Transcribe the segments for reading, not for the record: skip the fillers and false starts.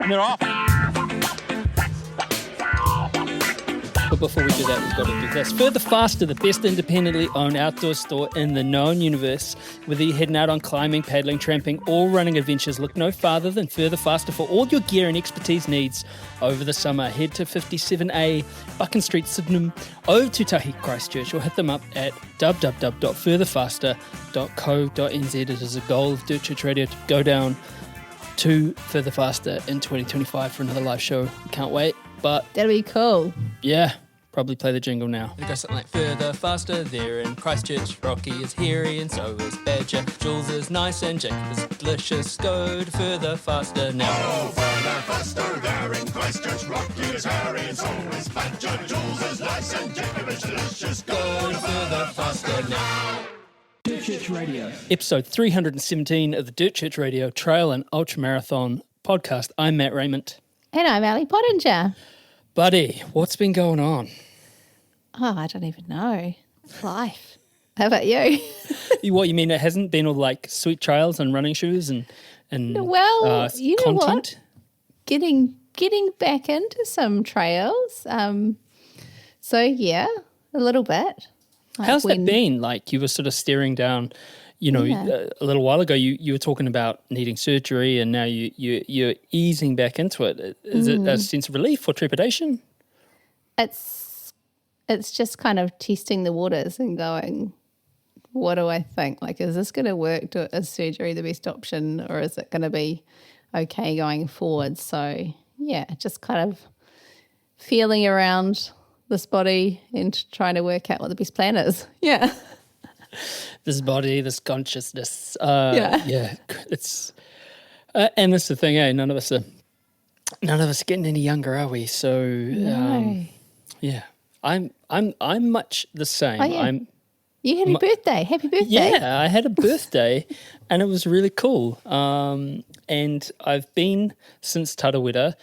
and they're off. But before we do that, we've got to do this. Further Faster, the best independently owned outdoor store in the known universe. Whether you're heading out on climbing, paddling, tramping, or running adventures, look no farther than Further Faster for all your gear and expertise needs over the summer. Head to 57A Buchan Street, Sydenham, Otutahi, Christchurch, or hit them up at www.furtherfaster.co.nz. It is a goal of Dirt Church Radio to go down to Further Faster in 2025 for another live show. Can't wait. But That'll be cool. yeah, probably play the jingle now. It goes something like Further Faster, they're in Christchurch. Rocky is hairy and so is Badger. Jules is nice and Jacob is delicious. Go to Further Faster now. Oh, Further Faster, they're in Christchurch. Rocky is hairy and so is Badger. Jules is nice and Jacob is delicious. Go to Further Faster now. Dirt Church Radio. Episode 317 of the Dirt Church Radio Trail and Ultra Marathon podcast. I'm Matt Raymond. And I'm Ali Pottinger. Buddy, what's been going on? Oh, I don't even know. Life. How about you? What, you mean it hasn't been all like sweet trails and running shoes and well, you know content? what? Getting back into some trails. So yeah, a little bit. Like How's that been? Like you were sort of staring down, a little while ago you were talking about needing surgery and now you're easing back into it. Is it a sense of relief or trepidation? It's just kind of testing the waters and going, what do I think? Like, is this going to work? Is surgery the best option or is it going to be okay going forward? So, yeah, just kind of feeling around this body and trying to work out what the best plan is. Yeah. This body, this consciousness. Yeah. It's and that's the thing, none of us are getting any younger, are we? So yeah. I'm much the same. Oh, yeah. You had a birthday. Happy birthday. Yeah, I had a birthday and it was really cool. And I've been since Tarawera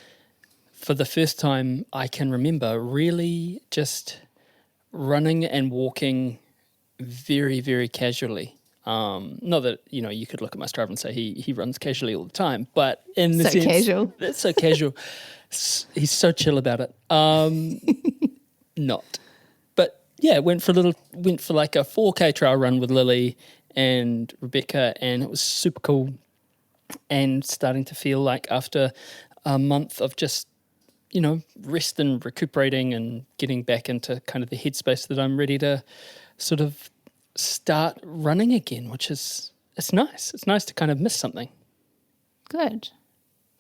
for the first time I can remember really just running and walking very, very casually. Not that, you could look at my Strava and say he runs casually all the time, but in the sense... casual. That's so casual. He's so chill about it. Not. But yeah, went for like a 4K trail run with Lily and Rebecca, and it was super cool. And starting to feel like after a month of just, rest and recuperating and getting back into kind of the headspace that I'm ready to sort of start running again, which is, it's nice. It's nice to kind of miss something. Good.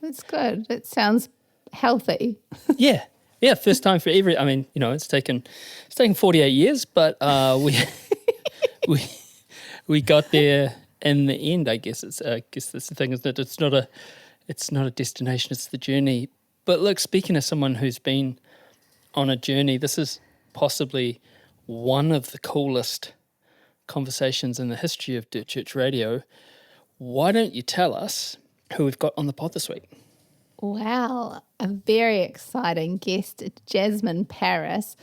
It's good. It sounds healthy. Yeah. Yeah, first time for it's taken 48 years, but we got there in the end, I guess. I guess that's the thing, is that it's not a destination, it's the journey. But look, speaking of someone who's been on a journey, this is possibly one of the coolest conversations in the history of Dirt Church Radio. Why don't you tell us who we've got on the pod this week? Wow, a very exciting guest, Jasmin Paris,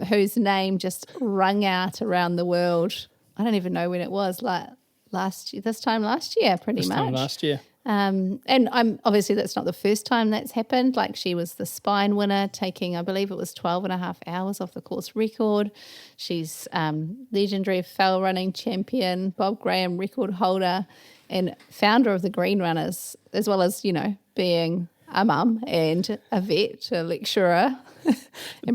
whose name just rung out around the world. I don't even know when it was, like this time last year, pretty much. Time last year. And I'm obviously that's not the first time that's happened. Like, she was the spine winner, taking, I believe it was 12 and a half hours off the course record. She's legendary fell running champion, Bob Graham record holder, and founder of the Green Runners, as well as, being a mum and a vet, a lecturer, and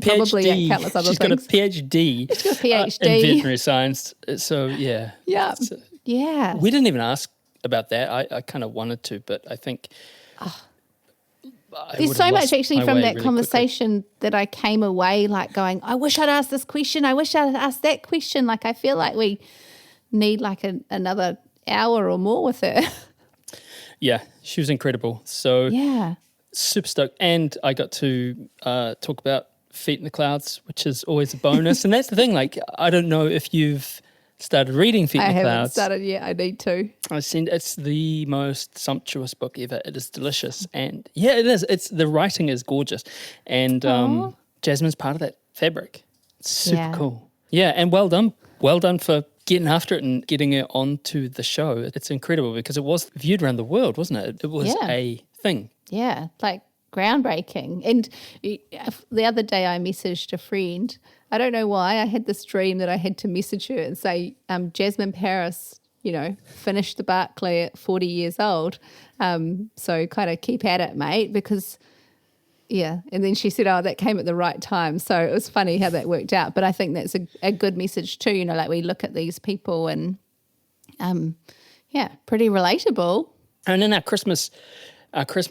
PhD. probably countless other things. She's got a PhD. She's got a PhD. In veterinary science. So, yeah. Yeah. Yeah. We didn't even ask about that. I kind of wanted to, but I think... There's so much actually from that conversation that I came away like going, I wish I'd asked this question. I wish I'd asked that question. Like, I feel like we need like another hour or more with her. Yeah, she was incredible. So yeah, super stoked. And I got to talk about Feet in the Clouds, which is always a bonus. And that's the thing, like, I don't know if you've started reading Feet in the Clouds. I haven't started yet. I need to. It's the most sumptuous book ever. It is delicious. And yeah, it is. The writing is gorgeous. And Jasmin's part of that fabric. It's super cool. Yeah, and well done. Well done for getting after it and getting it onto the show. It's incredible because it was viewed around the world, wasn't it? It was a thing like groundbreaking. And the other day I messaged a friend. I don't know why. I had this dream that I had to message her and say, Jasmin Paris, finished the Barkley at 40 years old. So kind of keep at it, mate, because, yeah. And then she said, that came at the right time. So it was funny how that worked out. But I think that's a good message too, like we look at these people and, pretty relatable. And in our Christmas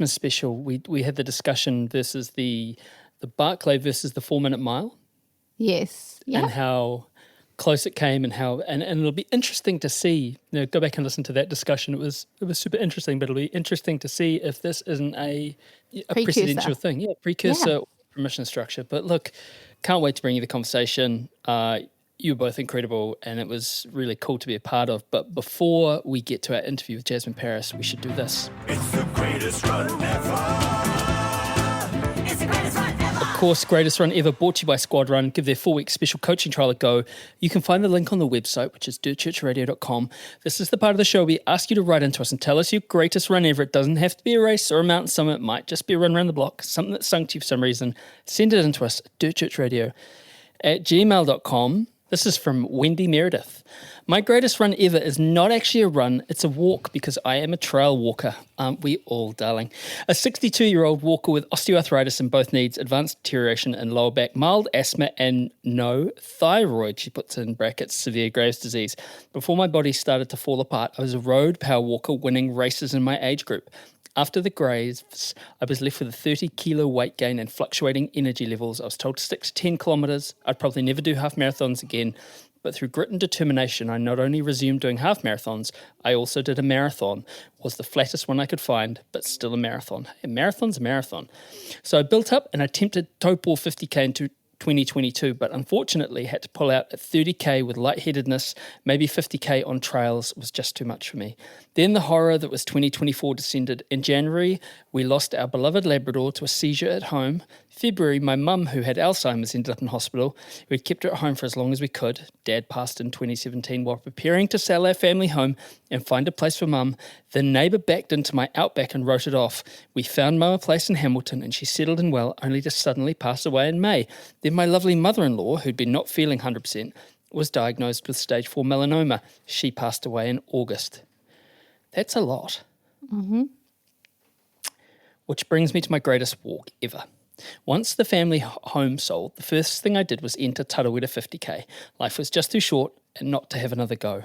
special, we had the discussion versus the Barkley versus the 4-minute mile. Yes. Yeah. And how close it came, and it'll be interesting to see. Go back and listen to that discussion. It was super interesting, but it'll be interesting to see if this isn't a precedential thing. Yeah, precursor permission structure. But look, can't wait to bring you the conversation. You were both incredible, and it was really cool to be a part of. But before we get to our interview with Jasmin Paris, we should do this. It's the greatest run ever. It's the greatest run ever. Of course, Greatest Run Ever, brought to you by Squad Run. Give their 4-week special coaching trial a go. You can find the link on the website, which is dirtchurchradio.com. This is the part of the show we ask you to write into us and tell us your greatest run ever. It doesn't have to be a race or a mountain summit. It might just be a run around the block, something that sunk to you for some reason. Send it into us, dirtchurchradio@gmail.com. This is from Wendy Meredith. My greatest run ever is not actually a run, it's a walk, because I am a trail walker. Aren't we all, darling? A 62-year-old walker with osteoarthritis in both knees, advanced deterioration in lower back, mild asthma, and no thyroid, she puts in brackets, severe Graves' disease. Before my body started to fall apart, I was a road power walker winning races in my age group. After the Graves, I was left with a 30-kilo weight gain and fluctuating energy levels. I was told to stick to 10 kilometres. I'd probably never do half marathons again. But through grit and determination, I not only resumed doing half marathons, I also did a marathon. Was the flattest one I could find, but still a marathon. A marathon's a marathon. So I built up and attempted Taupo 50k into 2022, but unfortunately had to pull out at 30k with lightheadedness. Maybe 50k on trails was just too much for me. Then the horror that was 2024 descended. In January, we lost our beloved Labrador to a seizure at home. February, my mum, who had Alzheimer's, ended up in hospital. We'd kept her at home for as long as we could. Dad passed in 2017 while preparing to sell our family home and find a place for mum. The neighbour backed into my outback and wrote it off. We found mum a place in Hamilton and she settled in well, only to suddenly pass away in May. Then my lovely mother-in-law, who'd been not feeling 100%, was diagnosed with stage 4 melanoma. She passed away in August. That's a lot. Mm-hmm. Which brings me to my greatest walk ever. Once the family home sold, the first thing I did was enter Tarawera 50k. Life was just too short and not to have another go.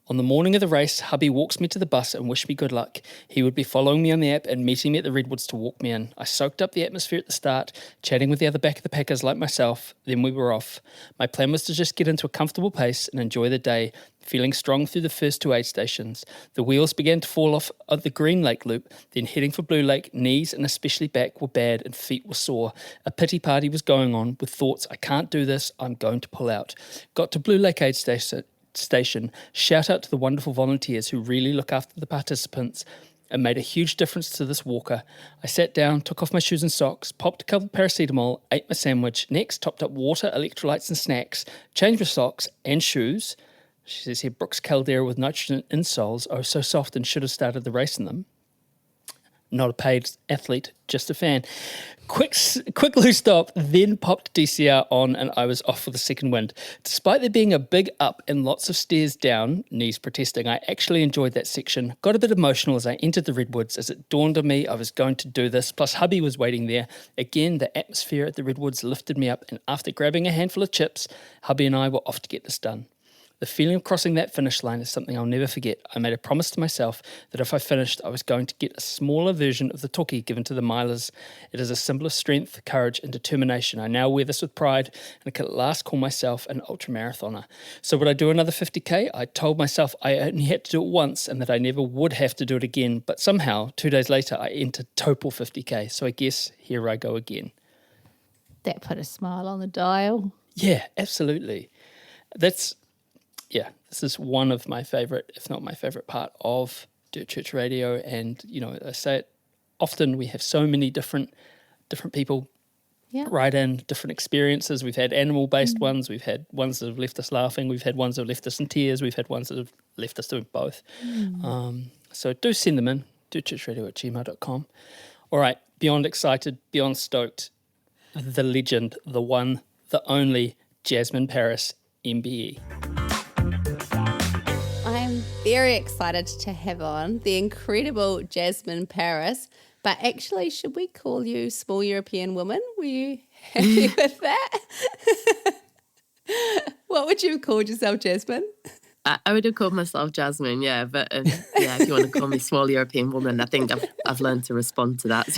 On the morning of the race, hubby walks me to the bus and wished me good luck. He would be following me on the app and meeting me at the Redwoods to walk me in. I soaked up the atmosphere at the start, chatting with the other back of the packers like myself. Then we were off. My plan was to just get into a comfortable pace and enjoy the day, feeling strong through the first 2 aid stations. The wheels began to fall off of the Green Lake loop, then heading for Blue Lake. Knees and especially back were bad and feet were sore. A pity party was going on with thoughts, I can't do this, I'm going to pull out. Got to Blue Lake aid station, shout out to the wonderful volunteers who really look after the participants and made a huge difference to this walker. I sat down, took off my shoes and socks, popped a couple of paracetamol, ate my sandwich, next topped up water, electrolytes and snacks, changed my socks and shoes. She says here, Brooks Caldera with nitrogen insoles, oh so soft and should have started the race in them. Not a paid athlete, just a fan. Quick loose stop, then popped DCR on and I was off for the second wind. Despite there being a big up and lots of stairs down, knees protesting, I actually enjoyed that section. Got a bit emotional as I entered the Redwoods as it dawned on me I was going to do this, plus hubby was waiting there. Again, the atmosphere at the Redwoods lifted me up and after grabbing a handful of chips, hubby and I were off to get this done. The feeling of crossing that finish line is something I'll never forget. I made a promise to myself that if I finished, I was going to get a smaller version of the toki given to the milers. It is a symbol of strength, courage, and determination. I now wear this with pride and can at last call myself an ultramarathoner. So would I do another 50k? I told myself I only had to do it once and that I never would have to do it again. But somehow, 2 days later, I entered Taupo 50k. So I guess here I go again. That put a smile on the dial. Yeah, absolutely. This is one of my favourite, if not my favourite part of Dirt Church Radio. And, you know, I say it often, we have so many different people write in, different experiences. We've had animal-based ones, we've had ones that have left us laughing, we've had ones that have left us in tears, we've had ones that have left us doing both. So do send them in, dirtchurchradio@gmail.com. All right, beyond excited, beyond stoked, the legend, the one, the only Jasmin Paris, MBE. I'm very excited to have on the incredible Jasmin Paris. But actually, should we call you Small European Woman? Were you happy with that? What would you have called yourself, Jasmin? I would have called myself Jasmine, yeah. But yeah, if you want to call me Small European Woman, I think I've learned to respond to that.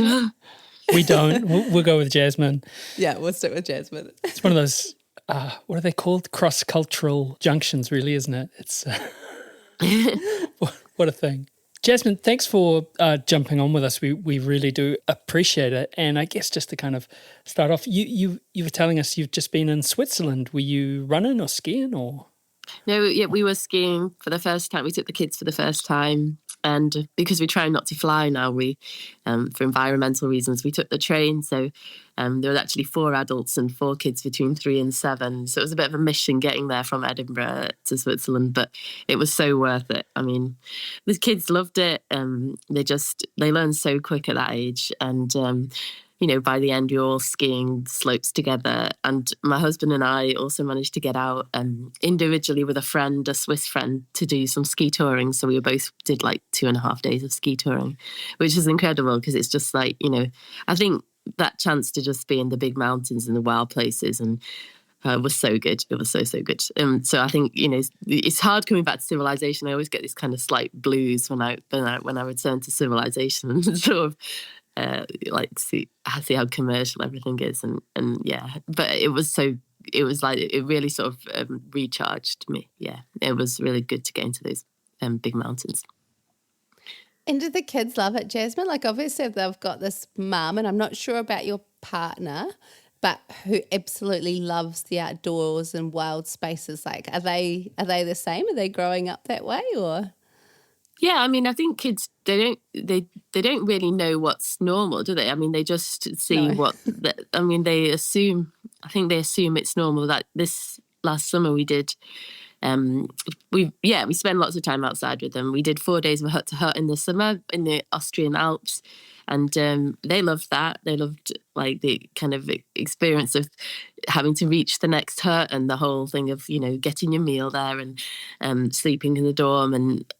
We don't. We'll go with Jasmin. Yeah, we'll stick with Jasmin. It's one of those, what are they called? Cross-cultural junctions, really, isn't it? It's what a thing. Jasmin, thanks for jumping on with us. We really do appreciate it. And I guess just to kind of start off, you were telling us you've just been in Switzerland. Were you running or skiing or? No, yeah, we were skiing for the first time. We took the kids for the first time. And because we try not to fly now, we, for environmental reasons, we took the train. So there were actually 4 adults and 4 kids between 3 and 7. So it was a bit of a mission getting there from Edinburgh to Switzerland, but it was so worth it. I mean, the kids loved it. They learn so quick at that age. And by the end, we were all skiing slopes together. And my husband and I also managed to get out individually with a friend, a Swiss friend, to do some ski touring. So we both did like 2.5 days of ski touring, which is incredible because it's just like, I think that chance to just be in the big mountains and the wild places and was so good. It was so good. So I think, it's hard coming back to civilization. I always get this kind of slight blues when I return to civilization and sort of, see how commercial everything is and yeah, but it really sort of recharged me. Yeah, it was really good to get into those big mountains. And did the kids love it, Jasmin? Like, obviously they've got this mum, and I'm not sure about your partner, but who absolutely loves the outdoors and wild spaces. Like, are they the same? Are they growing up that way or? Yeah, I mean, I think kids, they don't really know what's normal, do they? I mean, they just see they assume it's normal. That this last summer we did, we spent lots of time outside with them. We did 4 days of hut to hut in the summer in the Austrian Alps. And they loved that. They loved like the kind of experience of having to reach the next hut and the whole thing of, getting your meal there and sleeping in the dorm and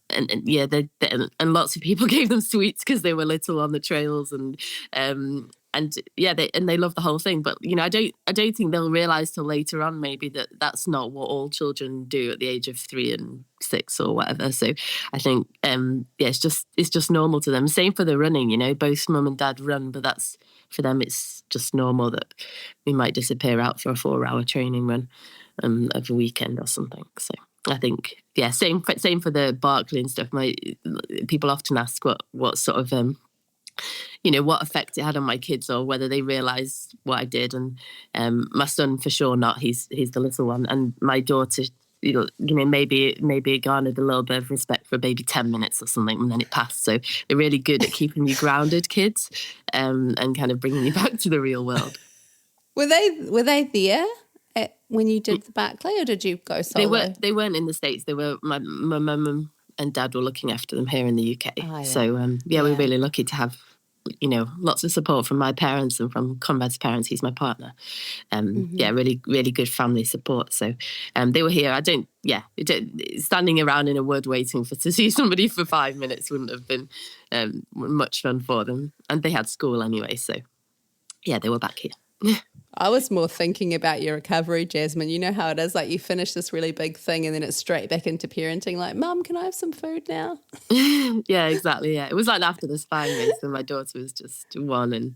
lots of people gave them sweets because they were little on the trails and they love the whole thing. But I don't think they'll realise till later on maybe that that's not what all children do at the age of 3 and 6 or whatever. So I think it's just normal to them. Same for the running. Both mum and dad run, but that's for them. It's just normal that we might disappear out for a 4-hour training run of a weekend or something. So I think same for the Barkley and stuff. People often ask what sort of what effect it had on my kids or whether they realised what I did. And my son, for sure not. He's the little one. And my daughter, maybe it garnered a little bit of respect for maybe 10 minutes or something, and then it passed. So they're really good at keeping you grounded, kids, and kind of bringing you back to the real world. Were they there when you did the Barkley, or did you go solo? They weren't in the States. They were my mum and dad were looking after them here in the UK. Oh, yeah. So we're really lucky to have lots of support from my parents and from Conrad's parents. He's my partner. Really, really good family support. So they were here. Standing around in a wood waiting to see somebody for 5 minutes wouldn't have been much fun for them. And they had school anyway. So they were back here. I was more thinking about your recovery, Jasmin. You know how it is, like you finish this really big thing and then it's straight back into parenting, like, Mum, can I have some food now? Yeah, exactly, yeah. It was like after the spine race and my daughter was just 1 and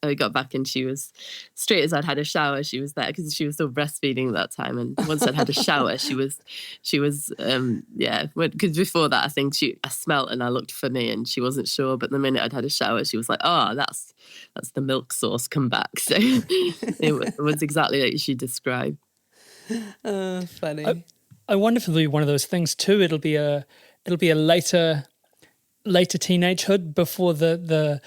I got back and she was, straight as I'd had a shower, she was there because she was still breastfeeding at that time. And once I'd had a shower, she was, because before that, I think I smelt and I looked funny and she wasn't sure. But the minute I'd had a shower, she was like, oh, that's the milk source come back. So it was exactly like she described. Oh, funny. I wonder if it'll be one of those things too. It'll be a later teenagehood before the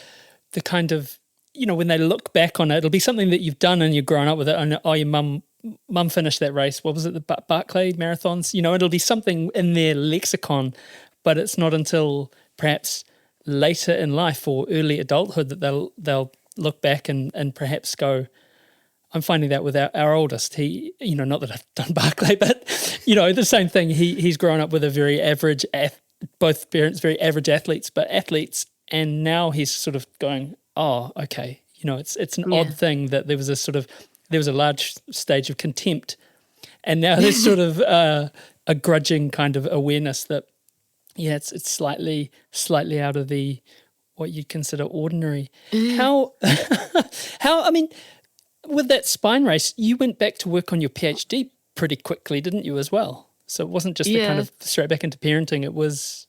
kind of, when they look back on it, it'll be something that you've done and you've grown up with it. And your mum finished that race. What was it? The Barkley Marathons? It'll be something in their lexicon, but it's not until perhaps later in life or early adulthood that they'll look back and perhaps go, I'm finding that with our oldest. He, not that I've done Barkley, but, the same thing. He's grown up with a very average, both parents very average athletes, but athletes, and now he's sort of going, oh, okay, it's an odd thing that there was a large stage of contempt, and now there's sort of a grudging kind of awareness that, it's slightly out of the what you'd consider ordinary. How I mean, with that spine race, you went back to work on your PhD pretty quickly, didn't you, as well? So it wasn't just the kind of straight back into parenting, it was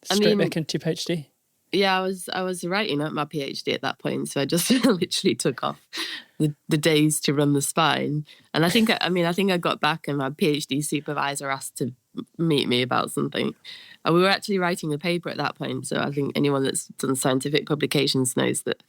straight back into your PhD. Yeah, I was writing up my PhD at that point, so I just literally took off the days to run the spine. And I think I got back and my PhD supervisor asked to meet me about something. And we were actually writing a paper at that point, so I think anyone that's done scientific publications knows that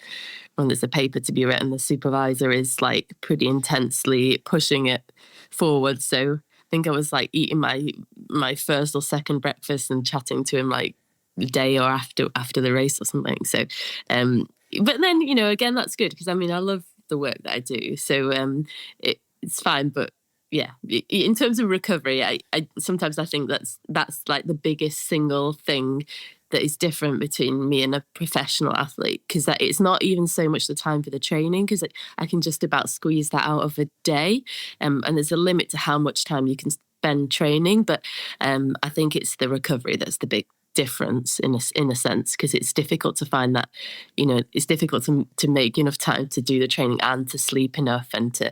when there's a paper to be written, the supervisor is like pretty intensely pushing it forward. So I think I was like eating my first or second breakfast and chatting to him like the day or after the race or something. So, but then, again, that's good because I love the work that I do. So it's fine. But yeah, in terms of recovery, I sometimes I think that's like the biggest single thing that is different between me and a professional athlete, because it's not even so much the time for the training, because I can just about squeeze that out of a day. And there's a limit to how much time you can spend training. But I think it's the recovery that's the big difference in a sense, because it's difficult to find that, it's difficult to make enough time to do the training and to sleep enough and to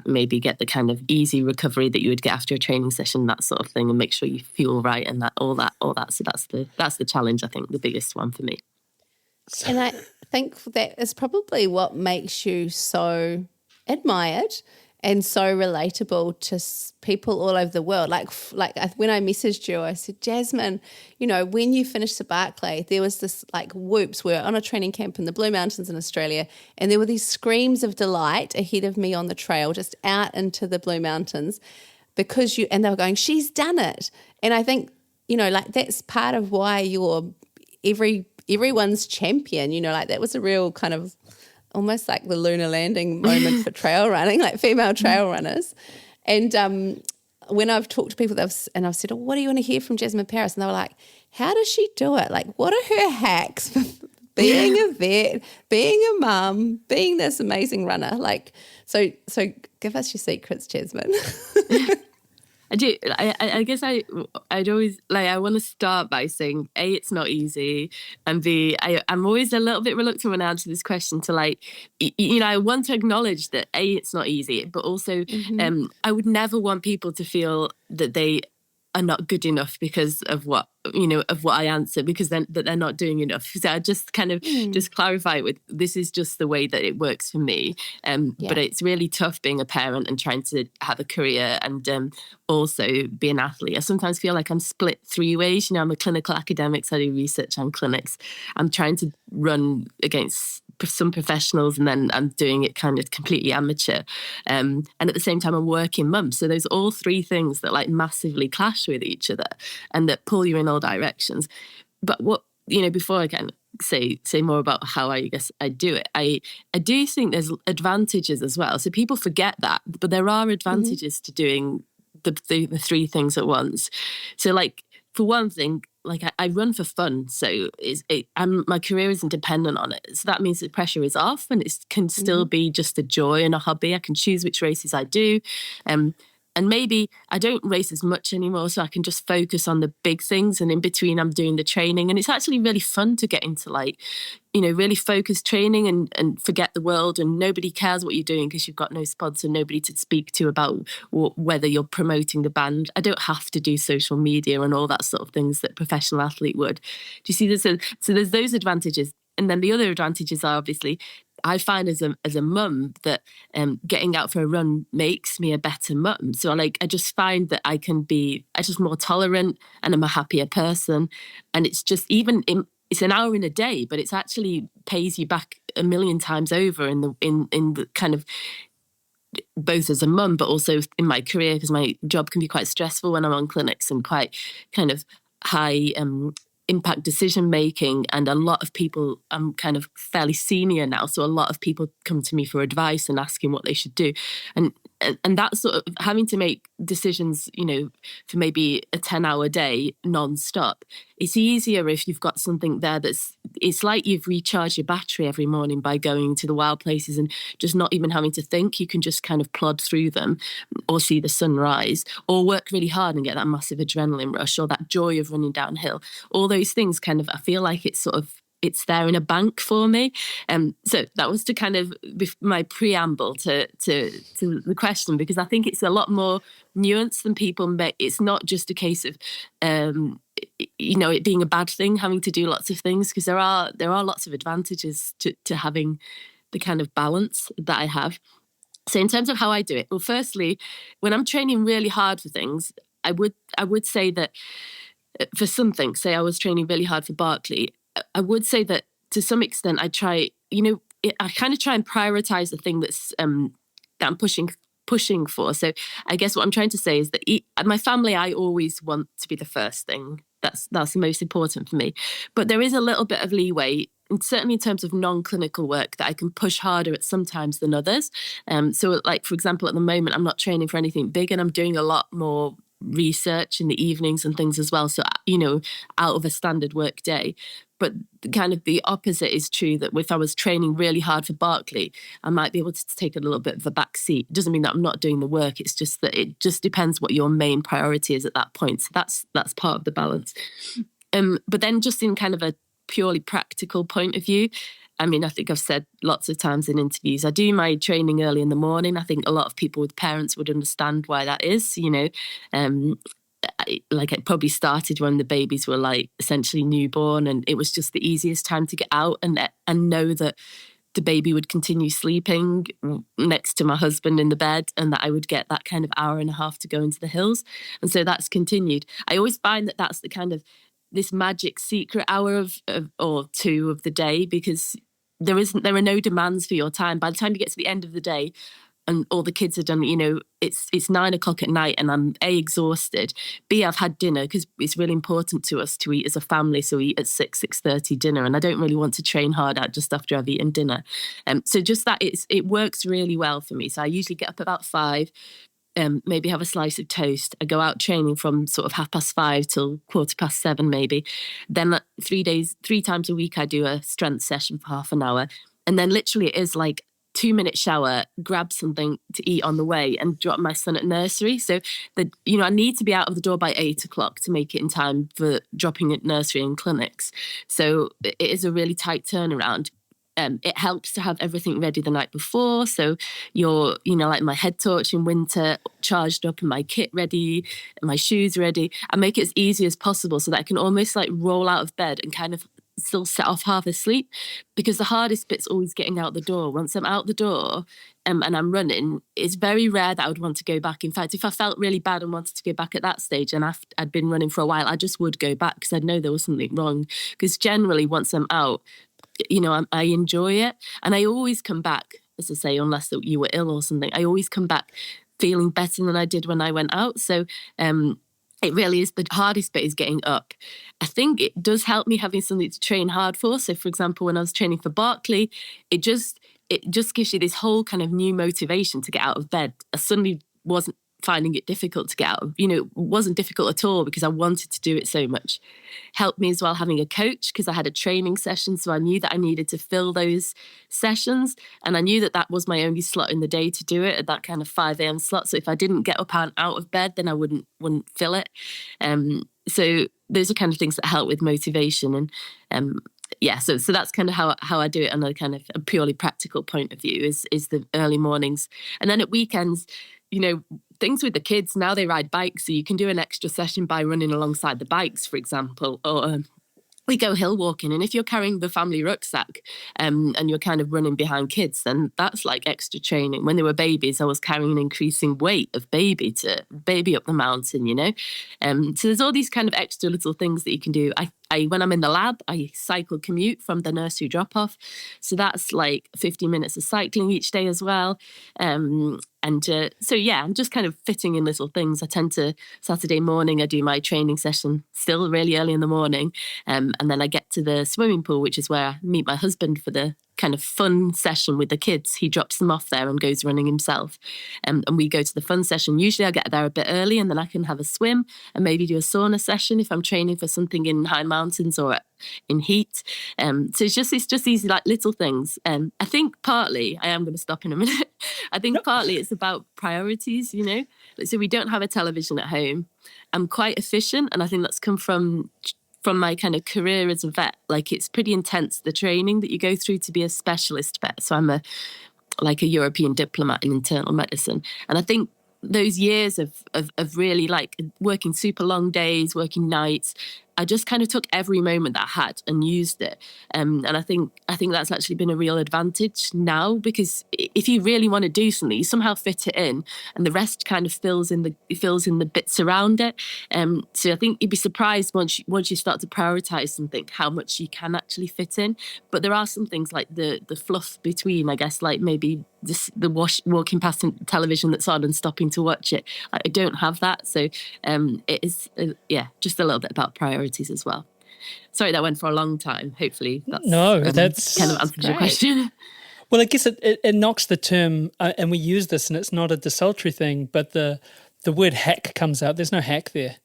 maybe get the kind of easy recovery that you would get after a training session, that sort of thing, and make sure you feel right and all that. So that's the challenge, I think, the biggest one for me. And I think that is probably what makes you so admired and so relatable to people all over the world. Like when I messaged you, I said, Jasmin, when you finished the Barkley, there was this like whoops. We were on a training camp in the Blue Mountains in Australia, and there were these screams of delight ahead of me on the trail, just out into the Blue Mountains, and they were going, she's done it. And I think, that's part of why you're everyone's champion, that was a real kind of almost like the lunar landing moment for trail running, like female trail runners. And when I've talked to people and I've said, what do you want to hear from Jasmin Paris? And they were like, how does she do it? Like, what are her hacks for being a vet, being a mum, being this amazing runner? Like, so give us your secrets, Jasmin. I do. I guess I'd always I want to start by saying A, it's not easy, and B, I'm always a little bit reluctant when I answer this question to I want to acknowledge that A, it's not easy, but also I would never want people to feel that they are not good enough because of what I answer, because then that they're not doing enough. So I just kind of just clarify it with, this is just the way that it works for me. But it's really tough being a parent and trying to have a career and also be an athlete. I sometimes feel like I'm split three ways. I'm a clinical academic, so I do research on clinics. I'm trying to run against some professionals, and then I'm doing it kind of completely amateur. And at the same time, I'm working mum. So there's all three things that massively clash with each other and that pull you in all directions. But what, before I can say more about how I guess I do it, I do think there's advantages as well. So people forget that, but there are advantages to doing the three things at once. So for one thing, I run for fun, so my career isn't dependent on it. So that means the pressure is off, and it can still be just a joy and a hobby. I can choose which races I do, and maybe I don't race as much anymore, so I can just focus on the big things. And in between, I'm doing the training, and it's actually really fun to get into really focused training and forget the world, and nobody cares what you're doing because you've got no sponsor, nobody to speak to about whether you're promoting the band. I don't have to do social media and all that sort of things that a professional athlete would. Do you see this? So there's those advantages. And then the other advantages are obviously, I find as a mum that getting out for a run makes me a better mum. So I just find that I can be just more tolerant, and I'm a happier person. And it's just it's an hour in a day, but it's actually pays you back a million times over in the kind of both as a mum, but also in my career, because my job can be quite stressful when I'm on clinics and quite kind of high impact decision making, and a lot of people, I'm kind of fairly senior now, so a lot of people come to me for advice and asking what they should do, and that sort of having to make decisions, for maybe a 10-hour day non-stop. It's easier if you've got something there it's like you've recharged your battery every morning by going to the wild places and just not even having to think. You can just kind of plod through them, or see the sunrise, or work really hard and get that massive adrenaline rush, or that joy of running downhill. All those things kind of, I feel like it's there in a bank for me. So that was to kind of my preamble to the question, because I think it's a lot more nuanced than people make. It's not just a case of, it being a bad thing, having to do lots of things, because there are lots of advantages to having the kind of balance that I have. So in terms of how I do it, well, firstly, when I'm training really hard for things, I would say that for something, say I was training really hard for Barkley, I would say that to some extent I try, I kind of try and prioritize the thing that I'm pushing for. So I guess what I'm trying to say is that my family, I always want to be the first thing. That's the most important for me. But there is a little bit of leeway, and certainly in terms of non-clinical work, that I can push harder at sometimes than others. So like, for example, at the moment, I'm not training for anything big, and I'm doing a lot more research in the evenings and things as well. So, out of a standard work day. But kind of the opposite is true, that if I was training really hard for Barkley, I might be able to take a little bit of a back seat. It doesn't mean that I'm not doing the work. It's just that it just depends what your main priority is at that point. So that's part of the balance. But then just in kind of a purely practical point of view, I mean, I think I've said lots of times in interviews, I do my training early in the morning. I think a lot of people with parents would understand why that is, it probably started when the babies were like essentially newborn, and it was just the easiest time to get out and know that the baby would continue sleeping next to my husband in the bed, and that I would get that kind of hour and a half to go into the hills. And so that's continued. I always find that that's the kind of this magic secret hour or two of the day, because there are no demands for your time. By the time you get to the end of the day and all the kids are done, it's 9 o'clock at night, and I'm A, exhausted, B, I've had dinner, because it's really important to us to eat as a family. So we eat at 6:30 dinner, and I don't really want to train hard out just after I've eaten dinner. So just that it works really well for me. So I usually get up about 5, maybe have a slice of toast. I go out training from sort of 5:30 till 7:15 maybe. Then 3 times a week, I do a strength session for half an hour. And then literally it is like 2-minute shower, grab something to eat on the way, and drop my son at nursery. So I need to be out of the door by 8 o'clock to make it in time for dropping at nursery and clinics. So it is a really tight turnaround. It helps to have everything ready the night before. So you're, like my head torch in winter charged up and my kit ready and my shoes ready. I make it as easy as possible so that I can almost like roll out of bed and kind of still set off half asleep, because the hardest bit's always getting out the door. Once I'm out the door and I'm running, it's very rare that I would want to go back. In fact, if I felt really bad and wanted to go back at that stage and I'd been running for a while, I just would go back because I'd know there was something wrong. Because generally once I'm out, I enjoy it, and I always come back, as I say, unless you were ill or something, I always come back feeling better than I did when I went out. So it really is, the hardest bit is getting up. I think it does help me having something to train hard for. So for example, when I was training for Barkley, it just gives you this whole kind of new motivation to get out of bed. I suddenly wasn't finding it difficult to get out of, it wasn't difficult at all because I wanted to do it so much. Helped me as well having a coach, because I had a training session, so I knew that I needed to fill those sessions, and I knew that that was my only slot in the day to do it, at that kind of 5 a.m. slot. So if I didn't get up and out of bed, then I wouldn't fill it. So those are kind of things that help with motivation. And so that's kind of how I do it on a kind of a purely practical point of view, is the early mornings. And then at weekends, things with the kids, now they ride bikes, so you can do an extra session by running alongside the bikes, for example, or we go hill walking. And if you're carrying the family rucksack and you're kind of running behind kids, then that's like extra training. When they were babies, I was carrying an increasing weight of baby up the mountain, So there's all these kind of extra little things that you can do. I when I'm in the lab, I cycle commute from the nursery drop-off. So that's like 50 minutes of cycling each day as well. So yeah, I'm just kind of fitting in little things. I tend to, Saturday morning, I do my training session still really early in the morning. And then I get to the swimming pool, which is where I meet my husband for the kind of fun session with the kids. He drops them off there and goes running himself. And we go to the fun session. Usually I get there a bit early and then I can have a swim and maybe do a sauna session if I'm training for something in high mountains or in heat. So it's just these like little things. I think partly, I am going to stop in a minute. I think partly it's about priorities, you know. So we don't have a television at home. I'm quite efficient, and I think that's come from my kind of career as a vet. Like, it's pretty intense, the training that you go through to be a specialist vet. So I'm a European diplomat in internal medicine. And I think those years of really like working super long days, working nights, I just kind of took every moment that I had and used it. And I think that's actually been a real advantage now, because if you really want to do something, you somehow fit it in, and the rest kind of fills in the bits around it. So I think you'd be surprised once you start to prioritize something, how much you can actually fit in. But there are some things like the fluff between, I guess, like maybe walking past television that's on and stopping to watch it. I don't have that, so it is just a little bit about priorities as well. Sorry, that went for a long time. Hopefully that's kind of answered your question. Well, I guess it knocks the term, and we use this, and it's not a desultory thing, but the word hack comes out. There's no hack there.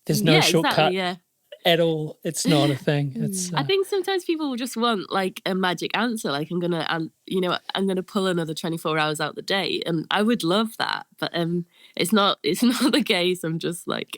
There's no shortcut at all. It's not a thing. It's. I think sometimes people will just want like a magic answer, like I'm gonna pull another 24 hours out the day, and I would love that, but it's not the case. I'm just like,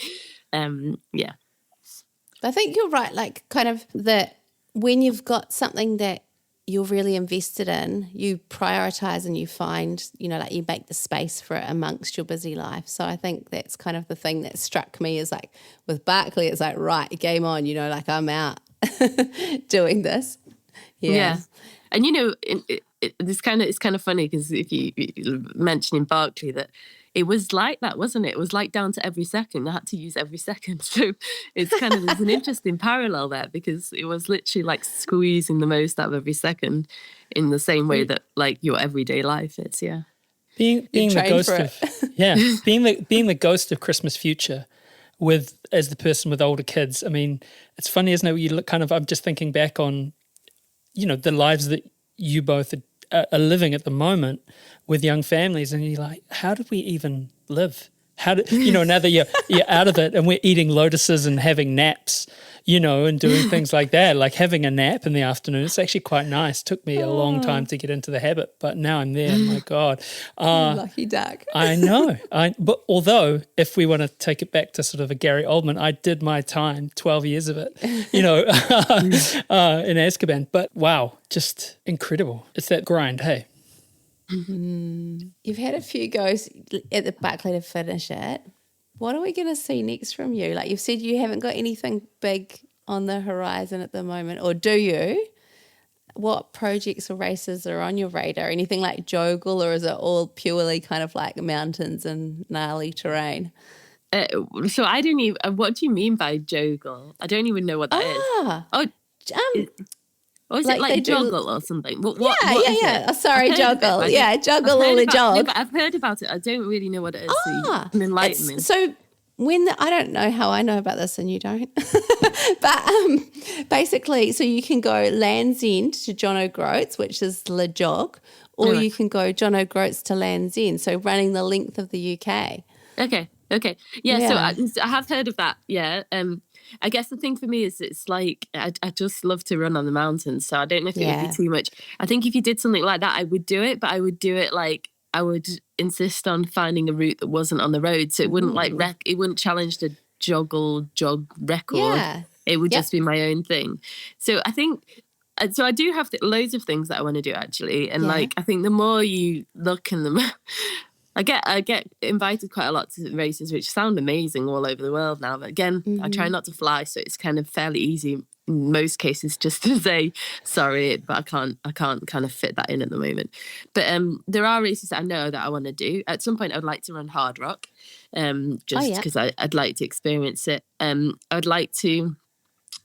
I think you're right, like kind of that when you've got something that you're really invested in, you prioritize and you find, like you make the space for it amongst your busy life. So I think that's kind of the thing that struck me is like with Barkley, it's like, right, game on, like I'm out doing this. Yeah. And it's kind of funny because if you mentioning Barkley, that it was like that, wasn't it? It was like down to every second. I had to use every second. So it's kind of, there's an interesting parallel there, because it was literally like squeezing the most out of every second in the same way that like your everyday life is. Yeah. Being the ghost of being the ghost of Christmas future as the person with older kids. I mean, it's funny, isn't it? You look kind of, I'm just thinking back on, the lives that you both are living at the moment with young families, and you're like, how did we even live? How did now that you're out of it, and we're eating lotuses and having naps, and doing things like that, like having a nap in the afternoon. It's actually quite nice. Took me a long time to get into the habit, but now I'm there. My God, lucky duck. I know. But although, if we want to take it back to sort of a Gary Oldman, I did my time, 12 years of it, in Azkaban. But wow, just incredible. It's that grind, hey. Mm-hmm. You've had a few goes at the Barkley to finish it. What are we going to see next from you? Like you've said, you haven't got anything big on the horizon at the moment, or do you? What projects or races are on your radar? Anything like Jogle, or is it all purely kind of like mountains and gnarly terrain? So I don't even, what do you mean by Jogle? I don't even know what that is. Or is it like joggle or something? What yeah. Oh, sorry, joggle. Yeah, joggle or the jog. No, but I've heard about it. I don't really know what it is. So you can enlighten me. So I don't know how I know about this and you don't. But basically, so you can go Land's End to John O'Groats, which is Le Jog, or you can go John O'Groats to Land's End, so running the length of the UK. Okay. Yeah. So I have heard of that. Yeah. I guess the thing for me is it's like I just love to run on the mountains, so I don't know if it would be too much. I think if you did something like that, I would do it, but I would do it like I would insist on finding a route that wasn't on the road, so it wouldn't it wouldn't challenge the jog record. Yeah. It would just be my own thing. So I think. So I do have loads of things that I want to do actually, and like I think the more you look and the more I get invited quite a lot to races, which sound amazing all over the world now. But again, I try not to fly, so it's kind of fairly easy in most cases just to say sorry, but I can't kind of fit that in at the moment. But there are races that I know that I want to do. At some point, I'd like to run Hard Rock, just because I'd like to experience it. I'd like to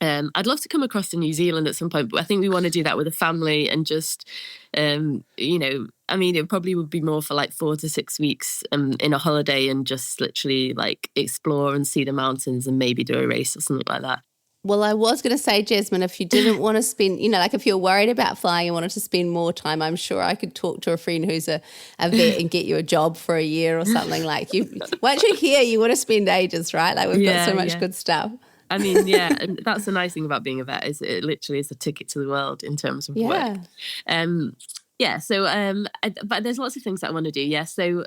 I'd love to come across to New Zealand at some point, but I think we want to do that with a family and just, it probably would be more for like 4 to 6 weeks in a holiday and just literally like explore and see the mountains and maybe do a race or something like that. Well, I was going to say, Jasmin, if you didn't want to spend, if you're worried about flying and wanted to spend more time, I'm sure I could talk to a friend who's a vet and get you a job for a year or something. Like you. Once you're here, you want to spend ages, right? Like we've got so much good stuff. I mean, yeah, and that's the nice thing about being a vet is it literally is a ticket to the world in terms of work. But there's lots of things that I want to do. Yeah, so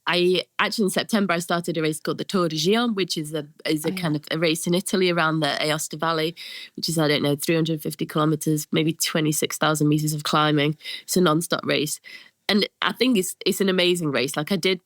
I actually in September I started a race called the Tour de Géant, which is a kind of a race in Italy around the Aosta Valley, which is 350 kilometers, maybe 26,000 meters of climbing. It's a non-stop race. And I think it's an amazing race. Like I did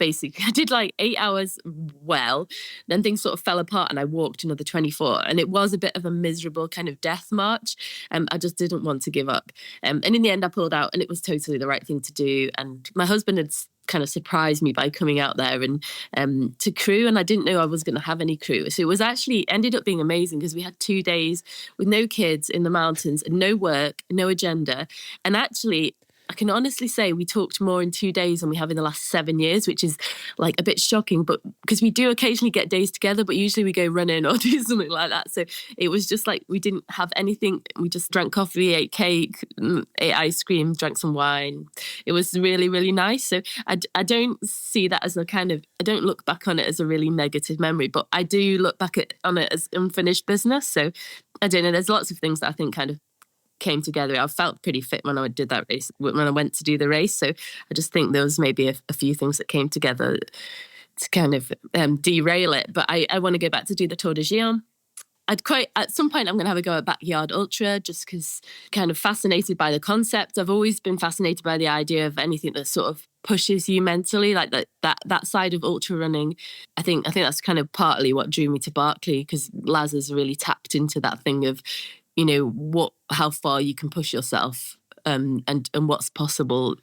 like 8 hours well, then things sort of fell apart and I walked another 24. And it was a bit of a miserable kind of death march. I just didn't want to give up. And in the end I pulled out and it was totally the right thing to do. And my husband had kind of surprised me by coming out there and to crew, and I didn't know I was going to have any crew. So it was actually ended up being amazing because we had 2 days with no kids in the mountains and no work, no agenda. And actually I can honestly say we talked more in 2 days than we have in the last 7 years, which is like a bit shocking, but because we do occasionally get days together, but usually we go running or do something like that. So it was just like we didn't have anything. We just drank coffee, ate cake, ate ice cream, drank some wine. It was really, really nice. So I don't see that as I don't look back on it as a really negative memory, but I do look back on it as unfinished business. So I don't know, there's lots of things that I think kind of came together. I felt pretty fit when I did that race, when I went to do the race. So I just think there was maybe a few things that came together to kind of derail it. But I want to go back to do the Tour de Géant. At some point I'm going to have a go at Backyard Ultra just because kind of fascinated by the concept. I've always been fascinated by the idea of anything that sort of pushes you mentally, like that side of ultra running. I think that's kind of partly what drew me to Barkley, because Laz has really tapped into that thing of how far you can push yourself and what's possible,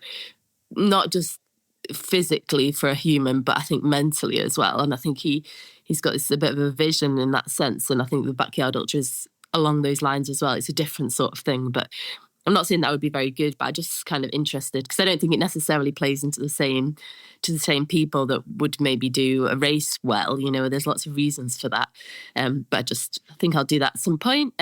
not just physically for a human, but I think mentally as well. And I think he's got a bit of a vision in that sense. And I think the Backyard Ultra is along those lines as well. It's a different sort of thing, but I'm not saying that would be very good, but I'm just kind of interested because I don't think it necessarily plays into the same people that would maybe do a race well. There's lots of reasons for that. But I think I'll do that at some point.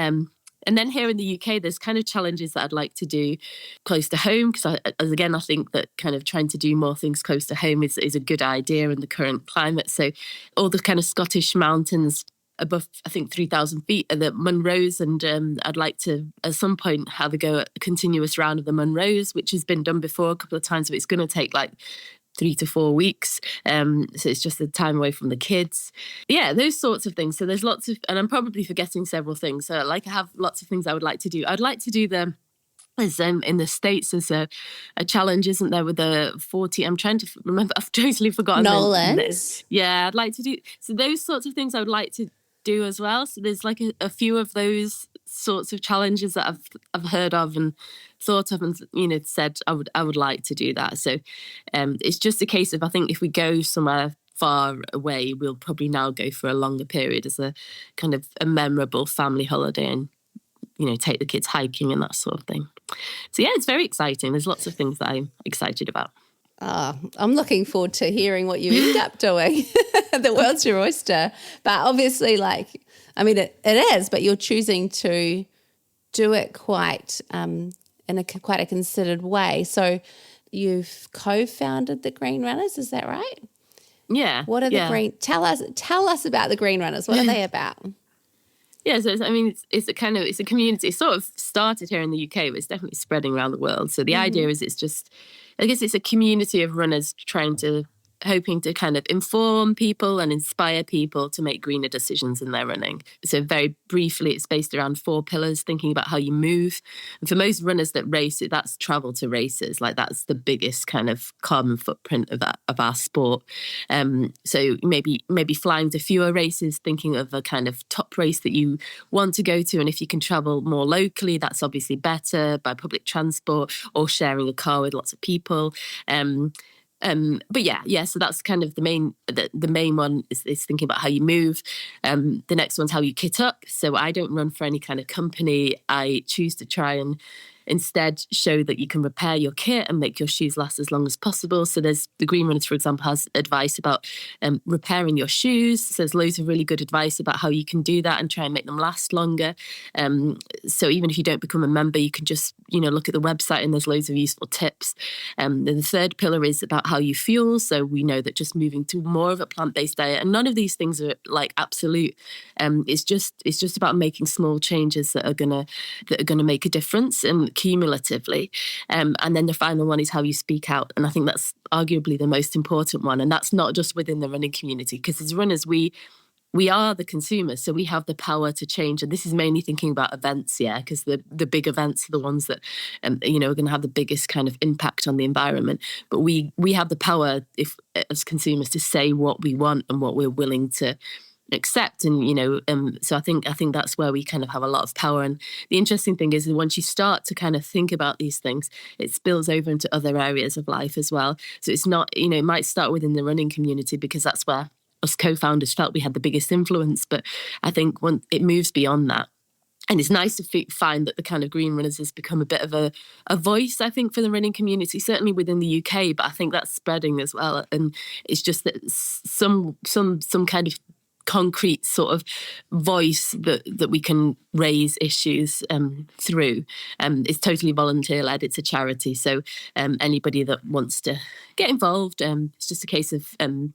And then here in the UK, there's kind of challenges that I'd like to do close to home because, I think that kind of trying to do more things close to home is a good idea in the current climate. So all the kind of Scottish mountains above, I think, 3,000 feet are the Munros, and I'd like to at some point have a go at a continuous round of the Munros, which has been done before a couple of times, but it's going to take like 3 to 4 weeks. So it's just the time away from the kids. Yeah, those sorts of things. So there's lots of, and I'm probably forgetting several things. So I have lots of things I would like to do. I'd like to do as in the States, there's a challenge, isn't there, with the 40, I'm trying to remember, I've totally forgotten. Nolan's. Yeah, I'd like to do, so those sorts of things I would like to do as well. So there's like a few of those sorts of challenges that I've heard of and thought of and said I would like to do that. So it's just a case of, I think if we go somewhere far away, we'll probably now go for a longer period as a kind of a memorable family holiday and take the kids hiking and that sort of thing. So yeah, it's very exciting. There's lots of things that I'm excited about. I'm looking forward to hearing what you end up doing. The world's your oyster. But obviously, it is, but you're choosing to do it quite in quite a considered way. So you've co-founded the Green Runners, is that right? Yeah. What are the Green? Tell us about the Green Runners. What are they about? Yeah, so it's a community. It sort of started here in the UK, but it's definitely spreading around the world. So the idea is it's a community of runners hoping to kind of inform people and inspire people to make greener decisions in their running. So very briefly, it's based around 4 pillars, thinking about how you move. And for most runners that race, that's travel to races. Like that's the biggest kind of carbon footprint of our sport. So maybe flying to fewer races, thinking of a kind of top race that you want to go to. And if you can travel more locally, that's obviously better by public transport or sharing a car with lots of people. But yeah. So that's kind of the main one is thinking about how you move. The next one's how you kit up. So I don't run for any kind of company. I choose to try and instead show that you can repair your kit and make your shoes last as long as possible. So there's the Green Runners, for example, has advice about repairing your shoes. So there's loads of really good advice about how you can do that and try and make them last longer. So even if you don't become a member, you can just, look at the website and there's loads of useful tips. Then the third pillar is about how you fuel. So we know that just moving to more of a plant-based diet, and none of these things are like absolute. It's just about making small changes that are gonna make a difference and cumulatively. And then the final one is how you speak out. And I think that's arguably the most important one. And that's not just within the running community, because as runners, we are the consumers, so we have the power to change. And this is mainly thinking about events, because the big events are the ones that, are going to have the biggest kind of impact on the environment. But we have the power, as consumers, to say what we want and what we're willing to accept. And so I think that's where we kind of have a lot of power. And the interesting thing is that once you start to kind of think about these things, it spills over into other areas of life as well. So it's not, it might start within the running community because that's where us co-founders felt we had the biggest influence, but I think when it moves beyond that. And it's nice to find that the kind of Green Runners has become a bit of a voice, I think, for the running community, certainly within the UK, but I think that's spreading as well. And it's just that some kind of concrete sort of voice that we can raise issues through. It's totally volunteer-led. It's a charity. So anybody that wants to get involved, it's just a case of, the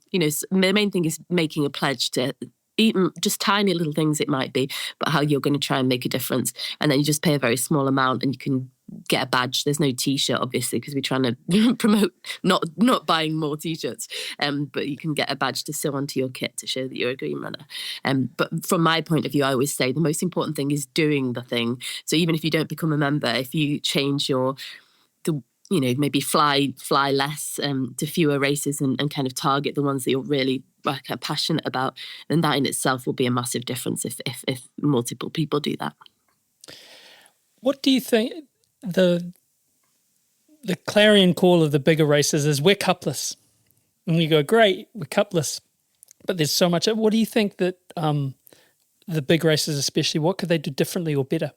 main thing is making a pledge to even just tiny little things it might be, but how you're going to try and make a difference. And then you just pay a very small amount and you can get a badge. There's no T-shirt, obviously, because we're trying to promote not buying more T-shirts. But you can get a badge to sew onto your kit to show that you're a Green Runner. But from my point of view, I always say the most important thing is doing the thing. So even if you don't become a member, if you change maybe fly less to fewer races and kind of target the ones that you're really passionate about, then that in itself will be a massive difference if multiple people do that. What do you think the clarion call of the bigger races is? We're cupless. And we go, great, we're cupless. But there's so much. What do you think that the big races especially, what could they do differently or better?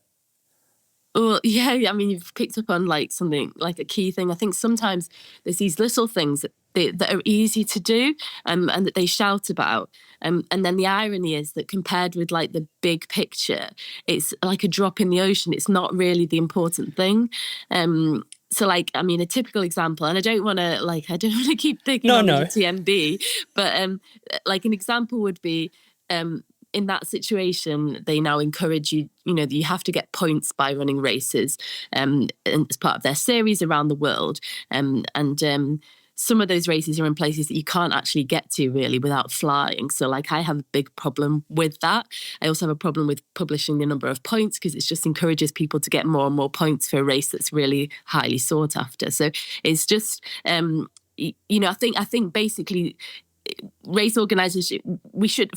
Well, yeah, I mean, you've picked up on something like a key thing. I think sometimes there's these little things that are easy to do and that they shout about. And then the irony is that compared with the big picture, it's like a drop in the ocean. It's not really the important thing. So a typical example, and I don't want to keep thinking on the TMB, but an example would be, in that situation, they now encourage you, that you have to get points by running races and as part of their series around the world. And some of those races are in places that you can't actually get to really without flying. So I have a big problem with that. I also have a problem with publishing the number of points because it just encourages people to get more and more points for a race that's really highly sought after. So it's just, I think basically, race organisers, we should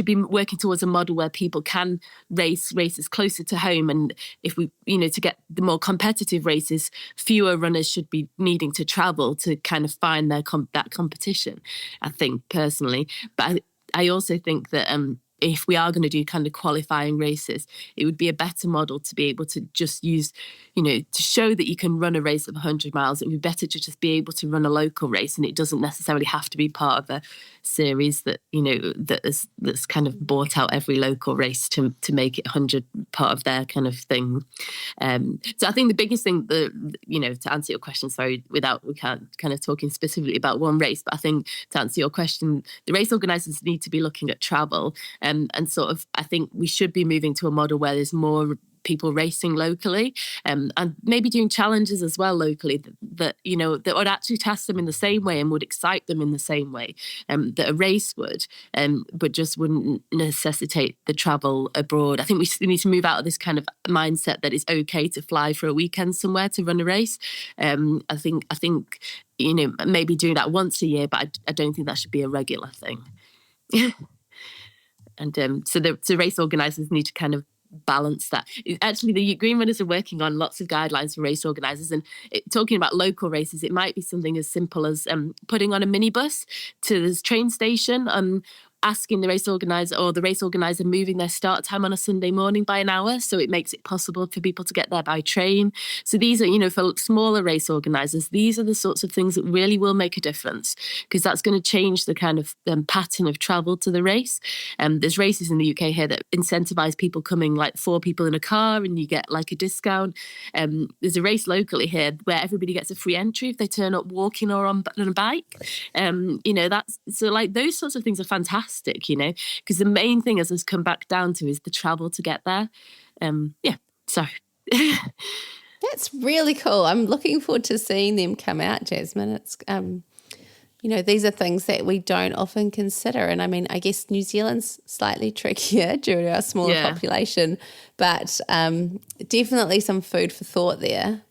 be working towards a model where people can race races closer to home, and if we, to get the more competitive races, fewer runners should be needing to travel to kind of find that competition, I think, personally. But I also think that if we are going to do kind of qualifying races, it would be a better model to be able to just use, to show that you can run a race of 100 miles. It would be better to just be able to run a local race, and it doesn't necessarily have to be part of a series that, that's kind of bought out every local race to make it 100 part of their kind of thing. So I think the biggest thing that, to answer your question, sorry, we can't kind of talking specifically about one race, but I think to answer your question, the race organisers need to be looking at travel. And sort of, I think we should be moving to a model where there's more people racing locally, and maybe doing challenges as well locally that would actually test them in the same way and would excite them in the same way that a race would, but just wouldn't necessitate the travel abroad. I think we need to move out of this kind of mindset that it's okay to fly for a weekend somewhere to run a race. I think maybe doing that once a year, but I don't think that should be a regular thing. And so the race organisers need to kind of balance that. Actually, the Green Runners are working on lots of guidelines for race organisers, and talking about local races, it might be something as simple as putting on a minibus to this train station, asking the race organizer, or the race organizer moving their start time on a Sunday morning by an hour, so it makes it possible for people to get there by train. So these are, for smaller race organisers, these are the sorts of things that really will make a difference, because that's going to change the kind of pattern of travel to the race. There's races in the UK here that incentivise people coming, like 4 people in a car, and you get like a discount. There's a race locally here where everybody gets a free entry if they turn up walking or on a bike. That's so, like, those sorts of things are fantastic. Because the main thing has come back down to is the travel to get there. Sorry. That's really cool. I'm looking forward to seeing them come out, Jasmin. It's, these are things that we don't often consider. And I mean, I guess New Zealand's slightly trickier due to our smaller population, but definitely some food for thought there.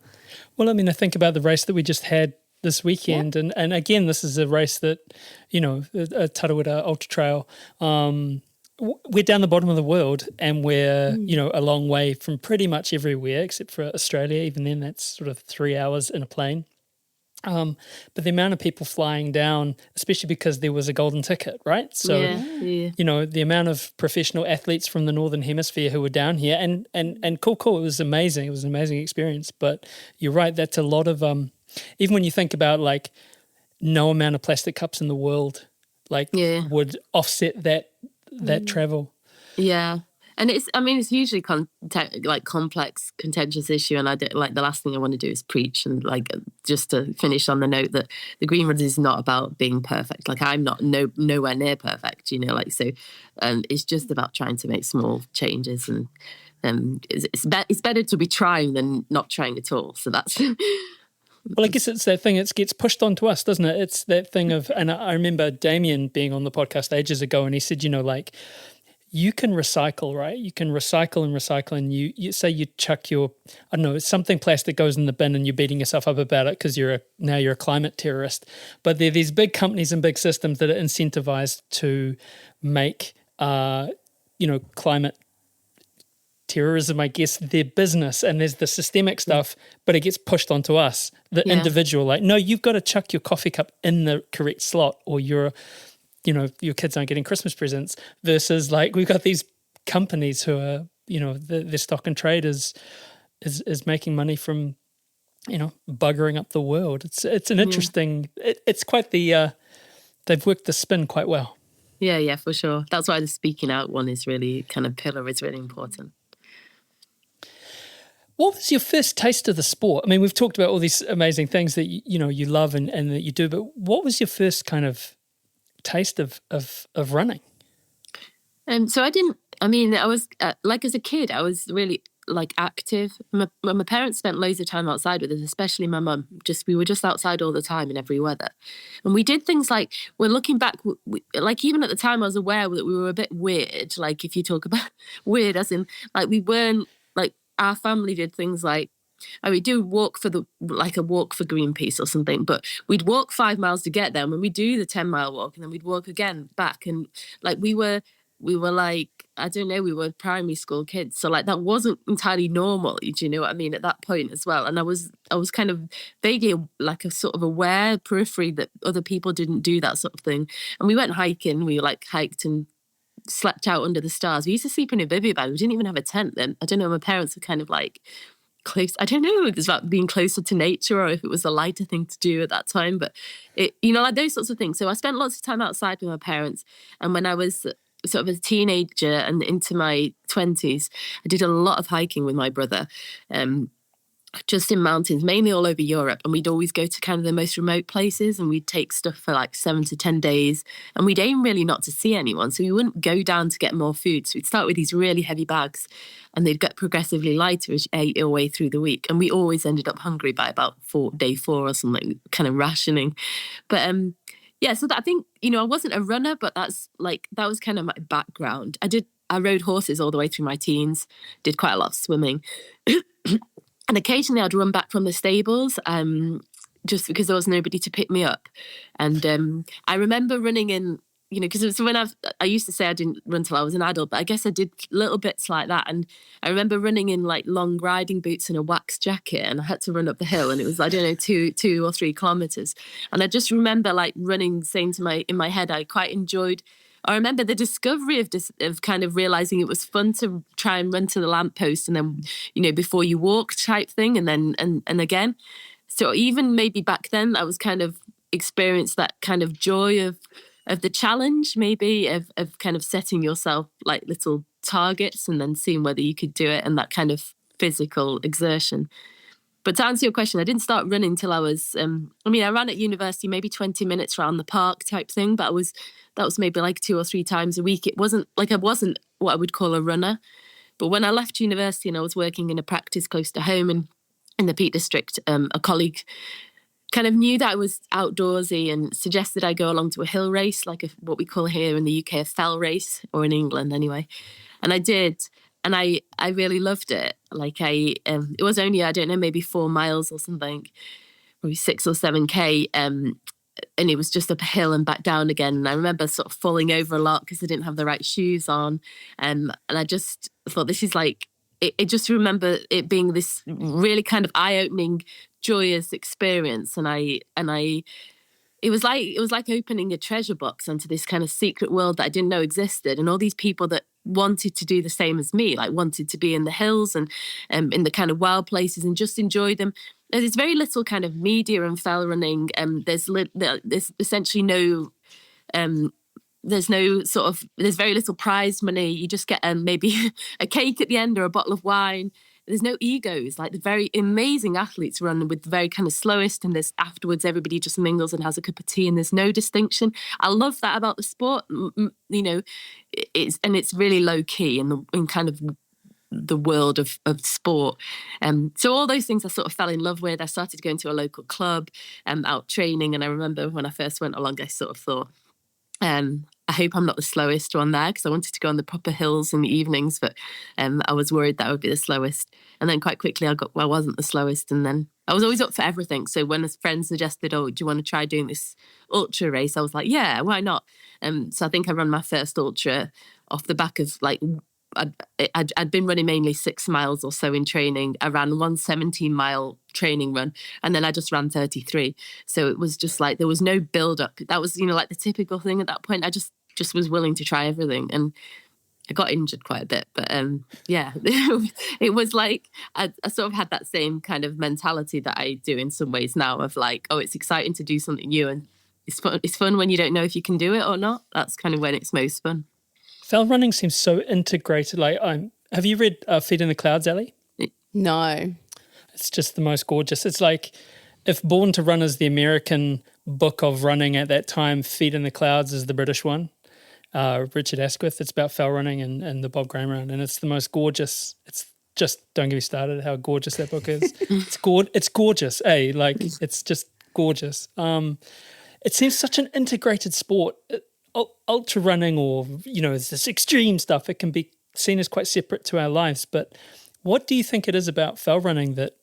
Well, I mean, I think about the race that we just had this weekend, and again, this is a race that, a Tarawera Ultra Trail, we're down the bottom of the world, and we're, a long way from pretty much everywhere except for Australia. Even then, that's sort of 3 hours in a plane. But the amount of people flying down, especially because there was a golden ticket, right? So, the amount of professional athletes from the Northern Hemisphere who were down here, and cool. It was amazing. It was an amazing experience. But you're right, that's a lot of, even when you think about, like, no amount of plastic cups in the world, would offset that travel. Yeah. And it's hugely complex, contentious issue, and the last thing I want to do is preach, and just to finish on the note that the Green Runners is not about being perfect. Like, I'm not nowhere near perfect, so it's just about trying to make small changes, and it's better to be trying than not trying at all. So that's. Well, I guess it's that thing, it gets pushed onto us, doesn't it? It's that thing of, and I remember Damian being on the podcast ages ago, and he said, you can recycle, right? You can recycle, and you say you chuck your, I don't know, something plastic goes in the bin and you're beating yourself up about it because now you're a climate terrorist. But there are these big companies and big systems that are incentivized to make, climate terrorism, I guess, their business, and there's the systemic stuff, but it gets pushed onto us, the individual. No, you've got to chuck your coffee cup in the correct slot, or your kids aren't getting Christmas presents, versus we've got these companies who are, their stock and trade is making money from, buggering up the world. It's an interesting, it's quite the, they've worked the spin quite well. Yeah, for sure. That's why the speaking out one is really is really important. What was your first taste of the sport? I mean, we've talked about all these amazing things that you love and that you do, but what was your first kind of taste of running? I was as a kid, I was really active. My parents spent loads of time outside with us, especially my mum. We were just outside all the time in every weather. And we did things we're looking back, even at the time I was aware that we were a bit weird. If you talk about weird, as in, we weren't, our family did things we'd do walk for a walk for Greenpeace or something, but we'd walk 5 miles to get there, and when we do the 10-mile walk, and then we'd walk again back, and we were I don't know, we were primary school kids, so that wasn't entirely normal. Do you know what I mean? At that point as well, and I was kind of vaguely a sort of aware periphery that other people didn't do that sort of thing. And we went hiking. We hiked and slept out under the stars. We used to sleep in a bivvy bag. We didn't even have a tent then. I don't know. My parents were kind of close. I don't know if it was about being closer to nature or if it was a lighter thing to do at that time. But it, those sorts of things. So I spent lots of time outside with my parents, and when I was sort of a teenager and into my 20s, I did a lot of hiking with my brother, just in mountains, mainly all over Europe. And we'd always go to kind of the most remote places, and we'd take stuff for 7 to 10 days. And we'd aim really not to see anyone. So we wouldn't go down to get more food. So we'd start with these really heavy bags, and they'd get progressively lighter as you ate your way through the week. And we always ended up hungry by about day 4 or something, kind of rationing. But so that, I think, I wasn't a runner, but that was kind of my background. I rode horses all the way through my teens, did quite a lot of swimming. And occasionally I'd run back from the stables just because there was nobody to pick me up. And I remember running in you know, because when I used to say I didn't run till I was an adult, but I guess I did little bits like that. And I remember running in like long riding boots and a wax jacket, and I had to run up the hill, and it was, I don't know, 2 or 3 kilometers. And I just remember like running, saying in my head, I quite enjoyed. I remember the discovery of kind of realizing it was fun to try and run to the lamppost and then, you know, before you walk type thing, and then and again. So even maybe back then, I was kind of experienced that kind of joy of the challenge, maybe of kind of setting yourself like little targets and then seeing whether you could do it, and that kind of physical exertion. But to answer your question, I didn't start running till I was, I ran at university, maybe 20 minutes around the park type thing, but that was maybe like 2 or 3 times a week. It wasn't like, I wasn't what I would call a runner. But when I left university and I was working in a practice close to home and in the Peak District, a colleague kind of knew that I was outdoorsy and suggested I go along to a hill race, like what we call here in the UK a fell race, or in England anyway. And I did, and I really loved it. Like it was only, I don't know, maybe 4 miles or something, maybe 6 or 7K, and it was just up a hill and back down again. And I remember sort of falling over a lot because I didn't have the right shoes on, and I just thought, this is like, I just remember it being this really kind of eye-opening, joyous experience, and it was like opening a treasure box onto this kind of secret world that I didn't know existed, and all these people that wanted to do the same as me, like wanted to be in the hills and in the kind of wild places and just enjoy them. There's very little kind of media and fell running. There's essentially no. There's very little prize money. You just get maybe a cake at the end or a bottle of wine. There's no egos. Like the very amazing athletes run with the very kind of slowest, and there's afterwards everybody just mingles and has a cup of tea, and there's no distinction. I love that about the sport. You know, it's really low key in kind of the world of sport. So all those things I sort of fell in love with. I started going to a local club, out training, and I remember when I first went along, I sort of thought, I hope I'm not the slowest one there, because I wanted to go on the proper hills in the evenings, but I was worried that I would be the slowest. And then quite quickly I wasn't the slowest, and then I was always up for everything. So when a friend suggested, "Oh, do you want to try doing this ultra race?" I was like, "Yeah, why not?" So I think I ran my first ultra off the back of like, I'd been running mainly 6 miles or so in training. I ran one 17-mile training run, and then I just ran 33. So it was just like, there was no build up. That was, you know, like the typical thing at that point. I just was willing to try everything, and I got injured quite a bit. But yeah, it was like, I sort of had that same kind of mentality that I do in some ways now, of like, oh, it's exciting to do something new, and it's fun when you don't know if you can do it or not. That's kind of when it's most fun. Fell running seems so integrated. Like, have you read Feet in the Clouds, Ellie? No. It's just the most gorgeous. It's like, if Born to Run is the American book of running at that time, Feet in the Clouds is the British one. Richard Asquith. It's about fell running and the Bob Graham run, and it's the most gorgeous. It's just, don't get me started how gorgeous that book is. It's gorgeous, eh? Like, it's just gorgeous. It seems such an integrated sport. Ultra running, or, you know, this extreme stuff, it can be seen as quite separate to our lives. But what do you think it is about fell running that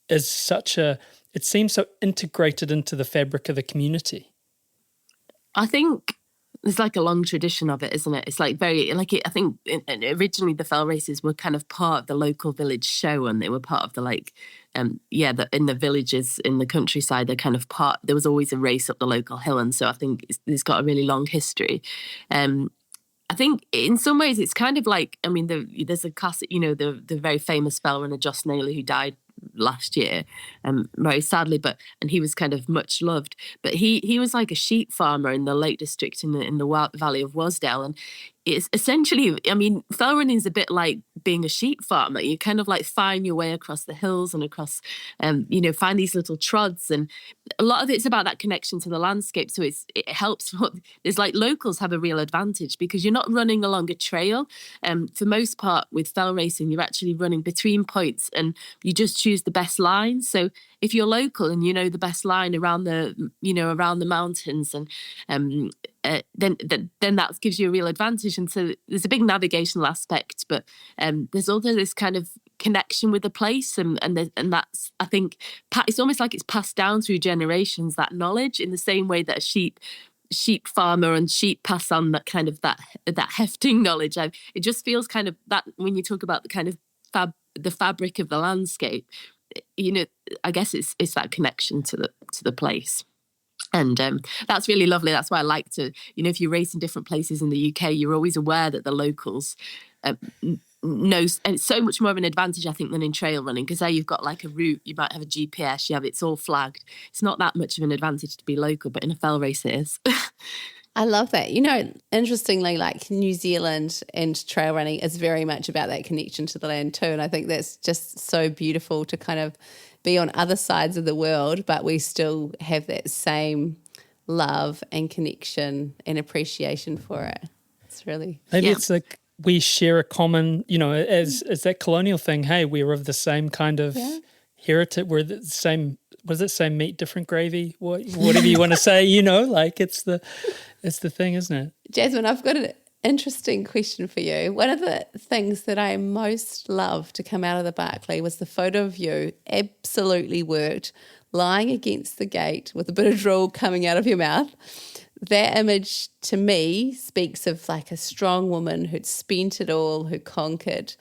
is it seems so integrated into the fabric of the community? I think there's like a long tradition of it, isn't it? It's like very, like, I think originally the fell races were kind of part of the local village show, and they were part of the like, in the villages in the countryside, they're kind of part, there was always a race up the local hill. And so I think it's got a really long history. I think in some ways it's kind of like, I mean, there's a classic, you know, the very famous fell runner, Joss Naylor, who died last year, very sadly, and he was kind of much loved, but he was like a sheep farmer in the Lake District in the Valley of Wasdale, and it's essentially, I mean, fell running is a bit like being a sheep farmer. You kind of like find your way across the hills and across, you know, find these little trods, and a lot of it's about that connection to the landscape. So it helps. There's like locals have a real advantage because you're not running along a trail. For most part with fell racing, you're actually running between points, and you just choose the best line. So if you're local and you know the best line around the mountains, and then that gives you a real advantage. And so there's a big navigational aspect, but there's also this kind of connection with the place, and that's, I think, it's almost like it's passed down through generations, that knowledge, in the same way that a sheep sheep farmer and sheep pass on that kind of that hefting knowledge. It just feels kind of that when you talk about the kind of the fabric of the landscape, you know, I guess it's that connection to the place. And that's really lovely. That's why I like to, you know, if you race in different places in the UK, you're always aware that the locals know, and it's so much more of an advantage, I think, than in trail running, because there you've got like a route, you might have a GPS, it's all flagged. It's not that much of an advantage to be local, but in a fell race it is. I love that. You know, interestingly, like New Zealand and trail running is very much about that connection to the land too. And I think that's just so beautiful to kind of be on other sides of the world, but we still have that same love and connection and appreciation for it. It's really... Maybe it's like we share a common, you know, as that colonial thing, hey, we're of the same kind of heritage, we're the same, what does it say, meat, different gravy, whatever you want to say, you know, like it's the thing, isn't it? Jasmin, I've got an interesting question for you. One of the things that I most loved to come out of the Barkley was the photo of you, absolutely worked, lying against the gate with a bit of drool coming out of your mouth. That image to me speaks of like a strong woman who'd spent it all, who conquered.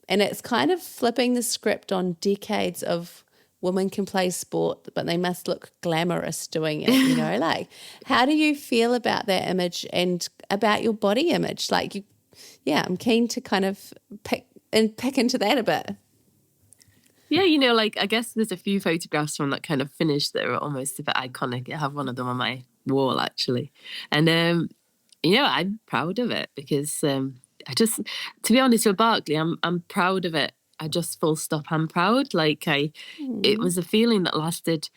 And it's kind of flipping the script on decades of women can play sport, but they must look glamorous doing it, you know? Like, how do you feel about that image and about your body image? Like, I'm keen to kind of pick into that a bit. Yeah, you know, like I guess there's a few photographs from that kind of finish that are almost a bit iconic. I have one of them on my wall actually, and you know, I'm proud of it because I just, to be honest with Barkley, I'm proud of it. I just full stop. I'm proud. Like it was a feeling that lasted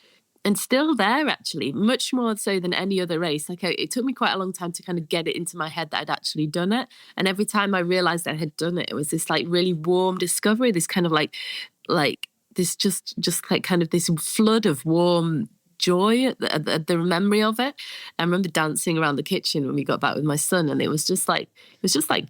and still there actually, much more so than any other race. Like it took me quite a long time to kind of get it into my head that I'd actually done it, and every time I realised I had done it, it was this like really warm discovery. This kind of like this just like kind of this flood of warm joy at the memory of it. I remember dancing around the kitchen when we got back with my son, and it was just like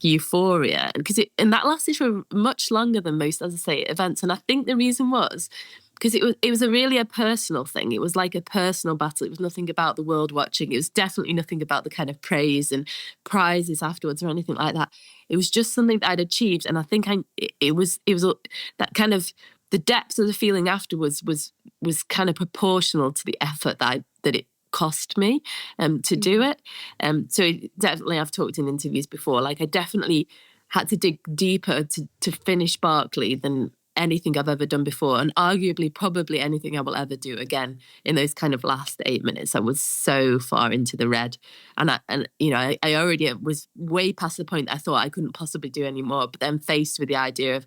euphoria, and that lasted for much longer than most, as I say, events. And I think the reason was because it was a personal thing. It was like a personal battle. It was nothing about the world watching. It was definitely nothing about the kind of praise and prizes afterwards or anything like that. It was just something that I'd achieved, and I think it was that kind of, the depth of the feeling afterwards was kind of proportional to the effort that it cost me to do it. So definitely, I've talked in interviews before, like I definitely had to dig deeper to finish Barkley than anything I've ever done before, and arguably probably anything I will ever do again. In those kind of last 8 minutes, I was so far into the red, and you know, I already was way past the point that I thought I couldn't possibly do any more. But then faced with the idea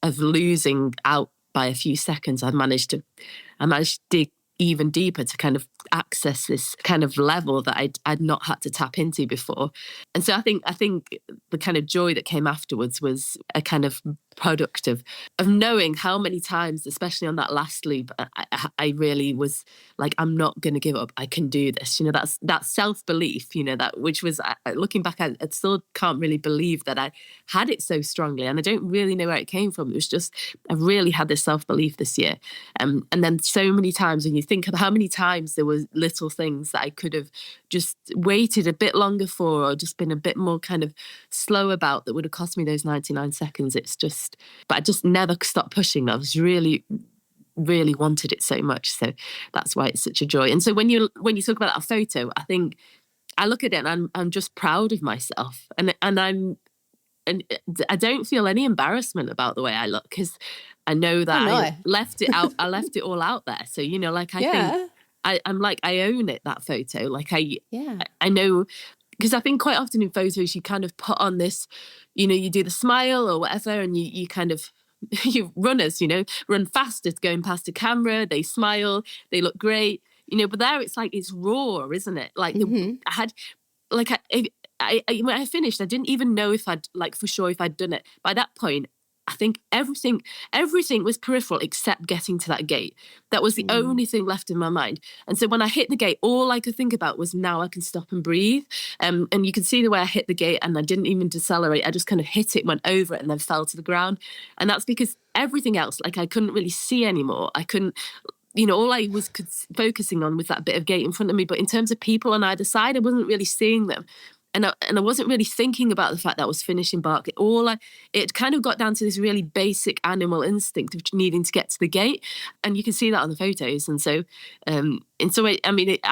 of losing out by a few seconds, I managed to dig even deeper to kind of access this kind of level that I'd not had to tap into before. And so I think the kind of joy that came afterwards was a kind of product of knowing how many times, especially on that last loop, I really was like, I'm not going to give up. I can do this. You know, that self-belief, you know, that which was, looking back, I still can't really believe that I had it so strongly, and I don't really know where it came from. It was just, I really had this self-belief this year. And then so many times when you think of how many times there were little things that I could have just waited a bit longer for, or just been a bit more kind of slow about, that would have cost me those 99 seconds. It's just, but I just never stopped pushing. I was really, really wanted it so much. So that's why it's such a joy. And so when you talk about that photo, I think I look at it and I'm just proud of myself, and I don't feel any embarrassment about the way I look, because I know that I left it out. I left it all out there. So, you know, like I think I'm like, I own it, that photo. Like I know, because I think quite often in photos you kind of put on this, you know, you do the smile or whatever, and you kind of, you runners, you know, run faster going past the camera, they smile, they look great, you know, but there it's like, it's raw, isn't it? Like when I finished, I didn't even know if I'd, like, for sure if I'd done it. By that point, I think everything was peripheral except getting to that gate. That was the only thing left in my mind. And so when I hit the gate, all I could think about was, now I can stop and breathe. And you can see the way I hit the gate, and I didn't even decelerate. I just kind of hit it, went over it, and then fell to the ground. And that's because everything else, like, I couldn't really see anymore. I couldn't, all I was focusing on was that bit of gate in front of me. But in terms of people on either side, I wasn't really seeing them. And I wasn't really thinking about the fact that I was finishing Barkley. It kind of got down to this really basic animal instinct of needing to get to the gate, and you can see that on the photos. And so, I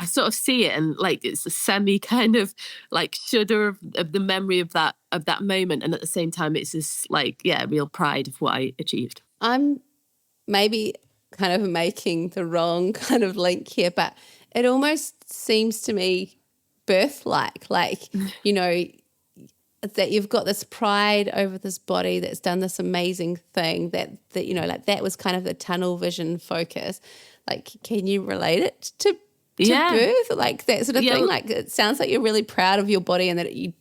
sort of see it, and like it's a semi kind of like shudder of the memory of that moment, and at the same time, it's this like real pride of what I achieved. I'm maybe kind of making the wrong kind of link here, but it almost seems to me birth-like, that you've got this pride over this body that's done this amazing thing that that was kind of the tunnel vision focus. Like, can you relate it to birth? Like that sort of thing? Like, it sounds like you're really proud of your body and that you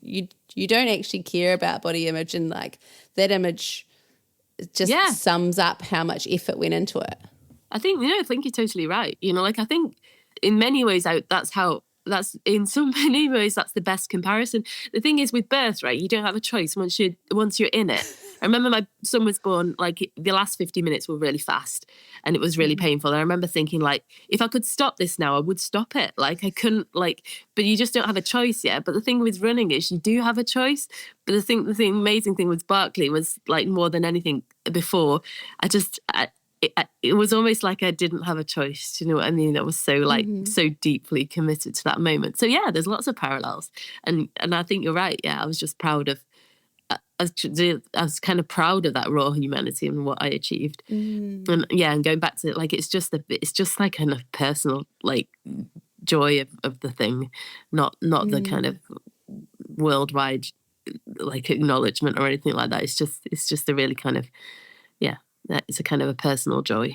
don't actually care about body image, and like that image just sums up how much effort went into it. I think you're totally right. I think in many ways that's in so many ways that's the best comparison. The thing is with birth, right? You don't have a choice once you're in it. I remember my son was born, like the last 50 minutes were really fast and it was really painful. And I remember thinking, like, if I could stop this now, I would stop it. Like I couldn't, but you just don't have a choice yet. But the thing with running is you do have a choice. But the amazing thing with Barkley was, like, more than anything before, it was almost like I didn't have a choice. Do you know what I mean? I was so so deeply committed to that moment. So there's lots of parallels, and I think you're right. I was just proud of. I was kind of proud of that raw humanity and what I achieved. And going back to it, like it's just like kind of personal like joy of the thing, not the kind of worldwide like acknowledgement or anything like that. It's just a really kind of it's a kind of a personal joy.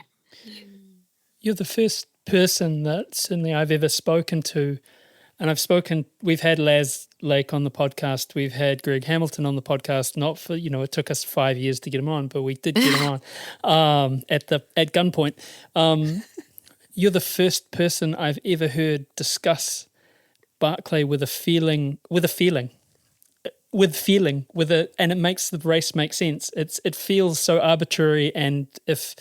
You're the first person that certainly I've ever spoken to, and we've had Laz Lake on the podcast, we've had Greg Hamilton on the podcast, not for, it took us 5 years to get him on, but we did get him on at gunpoint. You're the first person I've ever heard discuss Barkley with and it makes the race make sense. It feels so arbitrary, and if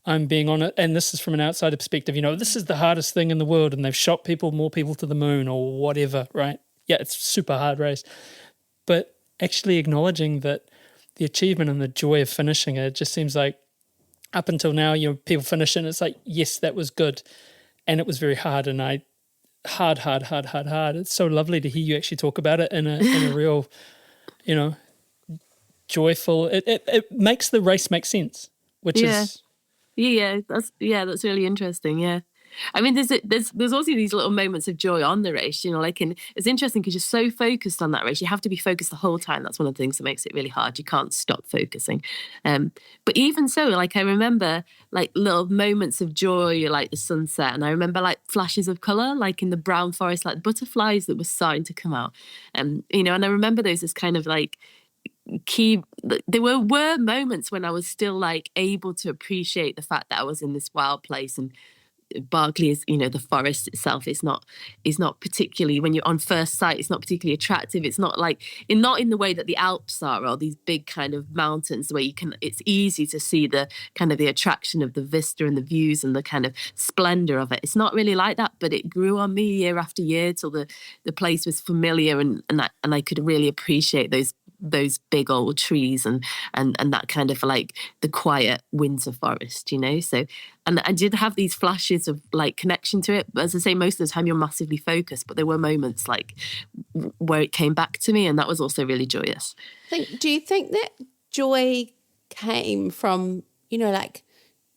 I'm being honest, and this is from an outsider perspective, this is the hardest thing in the world, and they've shot more people to the moon or whatever, right? Yeah, it's a super hard race. But actually acknowledging that the achievement and the joy of finishing it just seems like up until now, people finish and it's like, yes, that was good. And it was very hard, and hard. It's so lovely to hear you actually talk about it in a real, joyful. It makes the race make sense, which is that's really interesting. Yeah, I mean, there's also these little moments of joy on the race, and it's interesting because you're so focused on that race. You have to be focused the whole time. That's one of the things that makes it really hard. You can't stop focusing. But even so, like I remember like little moments of joy, like the sunset, and I remember like flashes of colour, like in the brown forest, like butterflies that were starting to come out. And I remember those as kind of like key. There were moments when I was still like able to appreciate the fact that I was in this wild place, and Barkley is, the forest itself is not particularly, when you're on first sight, it's not particularly attractive. It's not not in the way that the Alps are, or these big kind of mountains where it's easy to see the kind of the attraction of the vista and the views and the kind of splendor of it. It's not really like that, but it grew on me year after year till the place was familiar, and I could really appreciate those big old trees and that kind of like the quiet winter forest, so, and I did have these flashes of like connection to it, but as I say, most of the time you're massively focused, but there were moments like where it came back to me, and that was also really joyous. Do you think that joy came from like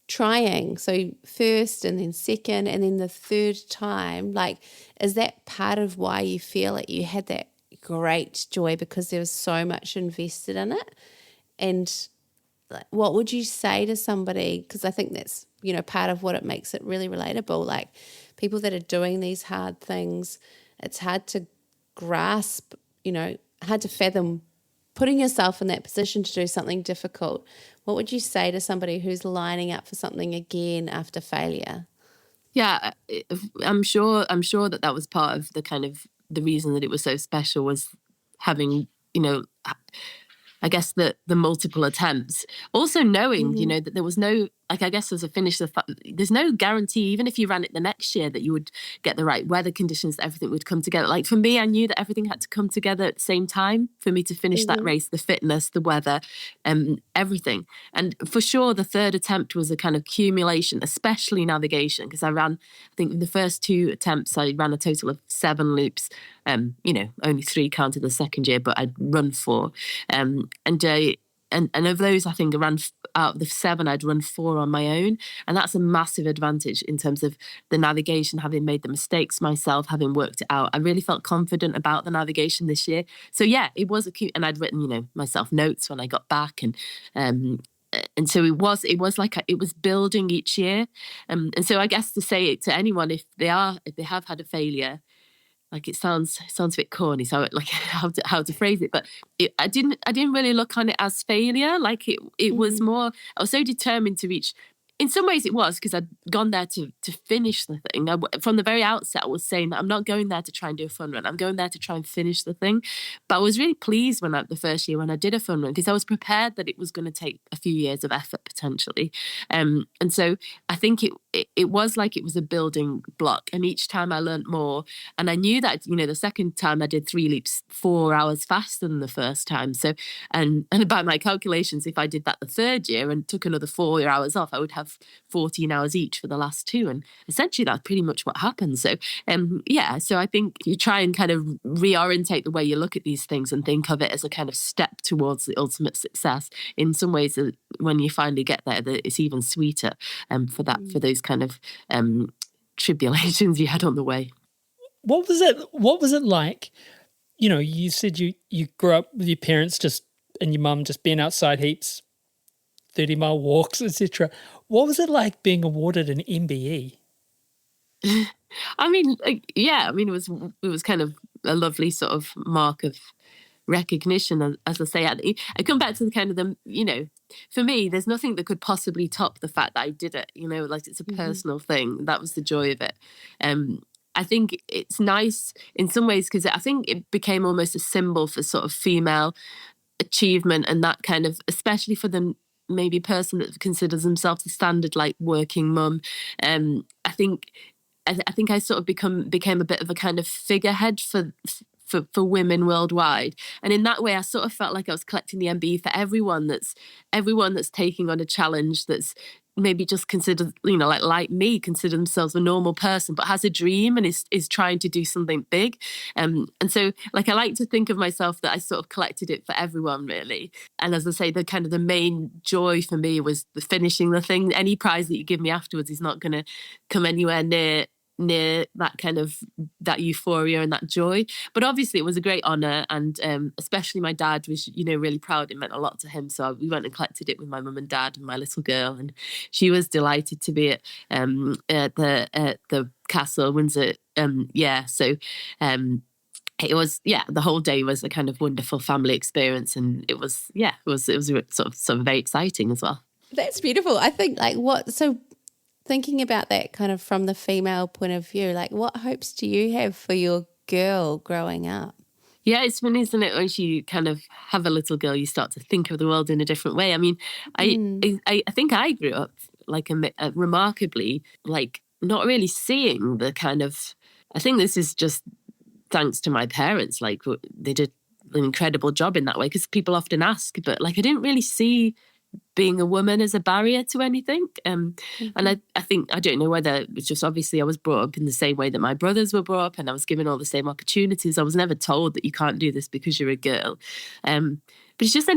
trying, so first and then second and then the third time, like is that part of why you feel like you had that great joy, because there was so much invested in it? And what would you say to somebody, because I think that's part of what it makes it really relatable, like people that are doing these hard things, it's hard to grasp, hard to fathom putting yourself in that position to do something difficult. What would you say to somebody who's lining up for something again after failure? Yeah, I'm sure that was part of the kind of the reason that it was so special, was having, I guess the multiple attempts. Also knowing, that there was no like, I guess as a finisher, there's no guarantee, even if you ran it the next year, that you would get the right weather conditions, that everything would come together. Like for me, I knew that everything had to come together at the same time for me to finish that race, the fitness, the weather, everything. And for sure, the third attempt was a kind of accumulation, especially navigation, because I think in the first 2 attempts, I ran a total of 7 loops. Only 3 counted the second year, but I'd run 4. And of those, I think out of the 7, I'd run 4 on my own. And that's a massive advantage in terms of the navigation, having made the mistakes myself, having worked it out. I really felt confident about the navigation this year. So yeah, it was and I'd written, myself notes when I got back. And so it was like it was building each year. And so I guess to say it to anyone, if they have had a failure, like it sounds a bit corny, so like how to phrase it, but I didn't really look on it as failure. Like it was more, I was so determined to reach. In some ways it was, because I'd gone there to finish the thing. From the very outset, I was saying that I'm not going there to try and do a fun run. I'm going there to try and finish the thing. But I was really pleased the first year when I did a fun run, because I was prepared that it was going to take a few years of effort potentially. And so I think it was like it was a building block. And each time I learned more. And I knew that, the second time I did 3 leaps 4 hours faster than the first time. So, and by my calculations, if I did that the third year and took another 4 hours off, I would have 14 hours each for the last 2. And essentially that's pretty much what happened. So, so I think you try and kind of reorientate the way you look at these things and think of it as a kind of step towards the ultimate success. In some ways, when you finally get there, it's even sweeter for those kind of tribulations you had on the way. What was it like? You said you grew up with your parents and your mum just being outside heaps, 30-mile walks, etc. What was it like being awarded an MBE? I mean, it was kind of a lovely sort of mark of recognition, as I say. I come back to the kind of for me, there's nothing that could possibly top the fact that I did it. Like it's a personal thing. That was the joy of it. I think it's nice in some ways, because I think it became almost a symbol for sort of female achievement, and that kind of, especially for the maybe person that considers themselves a standard like working mum. I think I sort of became a bit of a kind of figurehead for women worldwide, and in that way I sort of felt like I was collecting the MBE for everyone that's taking on a challenge, that's maybe just considered, like me, consider themselves a normal person, but has a dream and is trying to do something big. And so, like, I like to think of myself that I sort of collected it for everyone, really. And as I say, the main joy for me was the finishing the thing. Any prize that you give me afterwards is not going to come anywhere near that kind of that euphoria and that joy. But obviously it was a great honour, and especially my dad was really proud. It meant a lot to him, so we went and collected it with my mum and dad and my little girl, and she was delighted to be at the castle, Windsor. It was, the whole day was a kind of wonderful family experience, and it was sort of very exciting as well. That's beautiful. I think thinking about that kind of from the female point of view, like what hopes do you have for your girl growing up? Yeah, it's funny, isn't it? Once you kind of have a little girl, you start to think of the world in a different way. I mean, I think I grew up like remarkably, like not really seeing the kind of, I think this is just thanks to my parents, like they did an incredible job in that way, because people often ask, but like I didn't really see being a woman as a barrier to anything. And I think, I don't know whether it was just, obviously I was brought up in the same way that my brothers were brought up, and I was given all the same opportunities. I was never told that you can't do this because you're a girl. But it's just,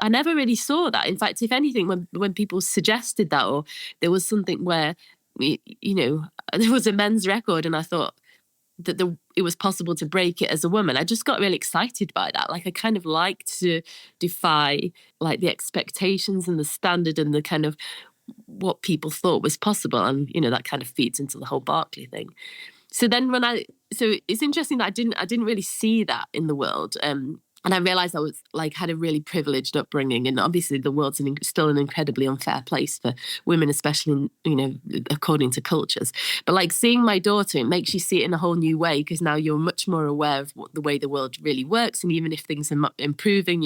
I never really saw that. In fact, if anything, when people suggested that, or there was something where, there was a men's record and I thought that it was possible to break it as a woman, I just got really excited by that. Like I kind of liked to defy like the expectations and the standard and the kind of what people thought was possible. And, that kind of feeds into the whole Barkley thing. So then so it's interesting that I didn't really see that in the world. And I realized I was like had a really privileged upbringing, and obviously the world's still an incredibly unfair place for women, especially according to cultures. But like seeing my daughter, it makes you see it in a whole new way, because now you're much more aware of the way the world really works, and even if things are improving,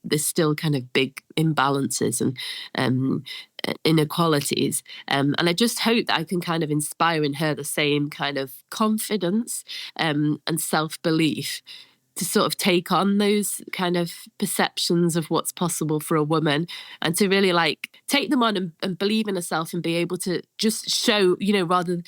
there's still kind of big imbalances and inequalities. And I just hope that I can kind of inspire in her the same kind of confidence and self-belief to sort of take on those kind of perceptions of what's possible for a woman, and to really like take them on and believe in herself and be able to just show, rather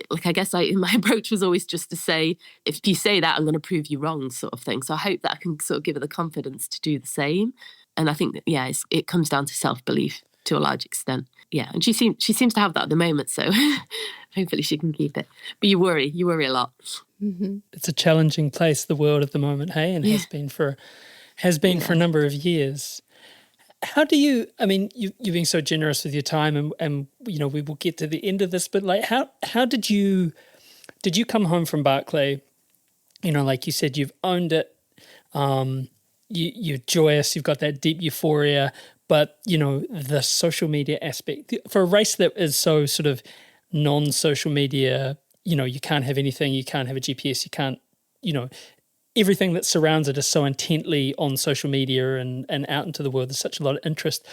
like, I guess my approach was always just to say, if you say that, I'm going to prove you wrong, sort of thing. So I hope that I can sort of give her the confidence to do the same. And I think that, it comes down to self-belief to a large extent. Yeah. And she seems to have that at the moment. So hopefully she can keep it. But you worry a lot. Mm-hmm. It's a challenging place, the world at the moment, hey, and has been for a number of years. How do you? I mean, you've been so generous with your time, and we will get to the end of this. But like, how did you come home from Barkley? Like you said, you've owned it. You're joyous. You've got that deep euphoria. But the social media aspect for a race that is so sort of non-social media. You can't have anything, you can't have a GPS, you can't, everything that surrounds it is so intently on social media and out into the world. There's such a lot of interest.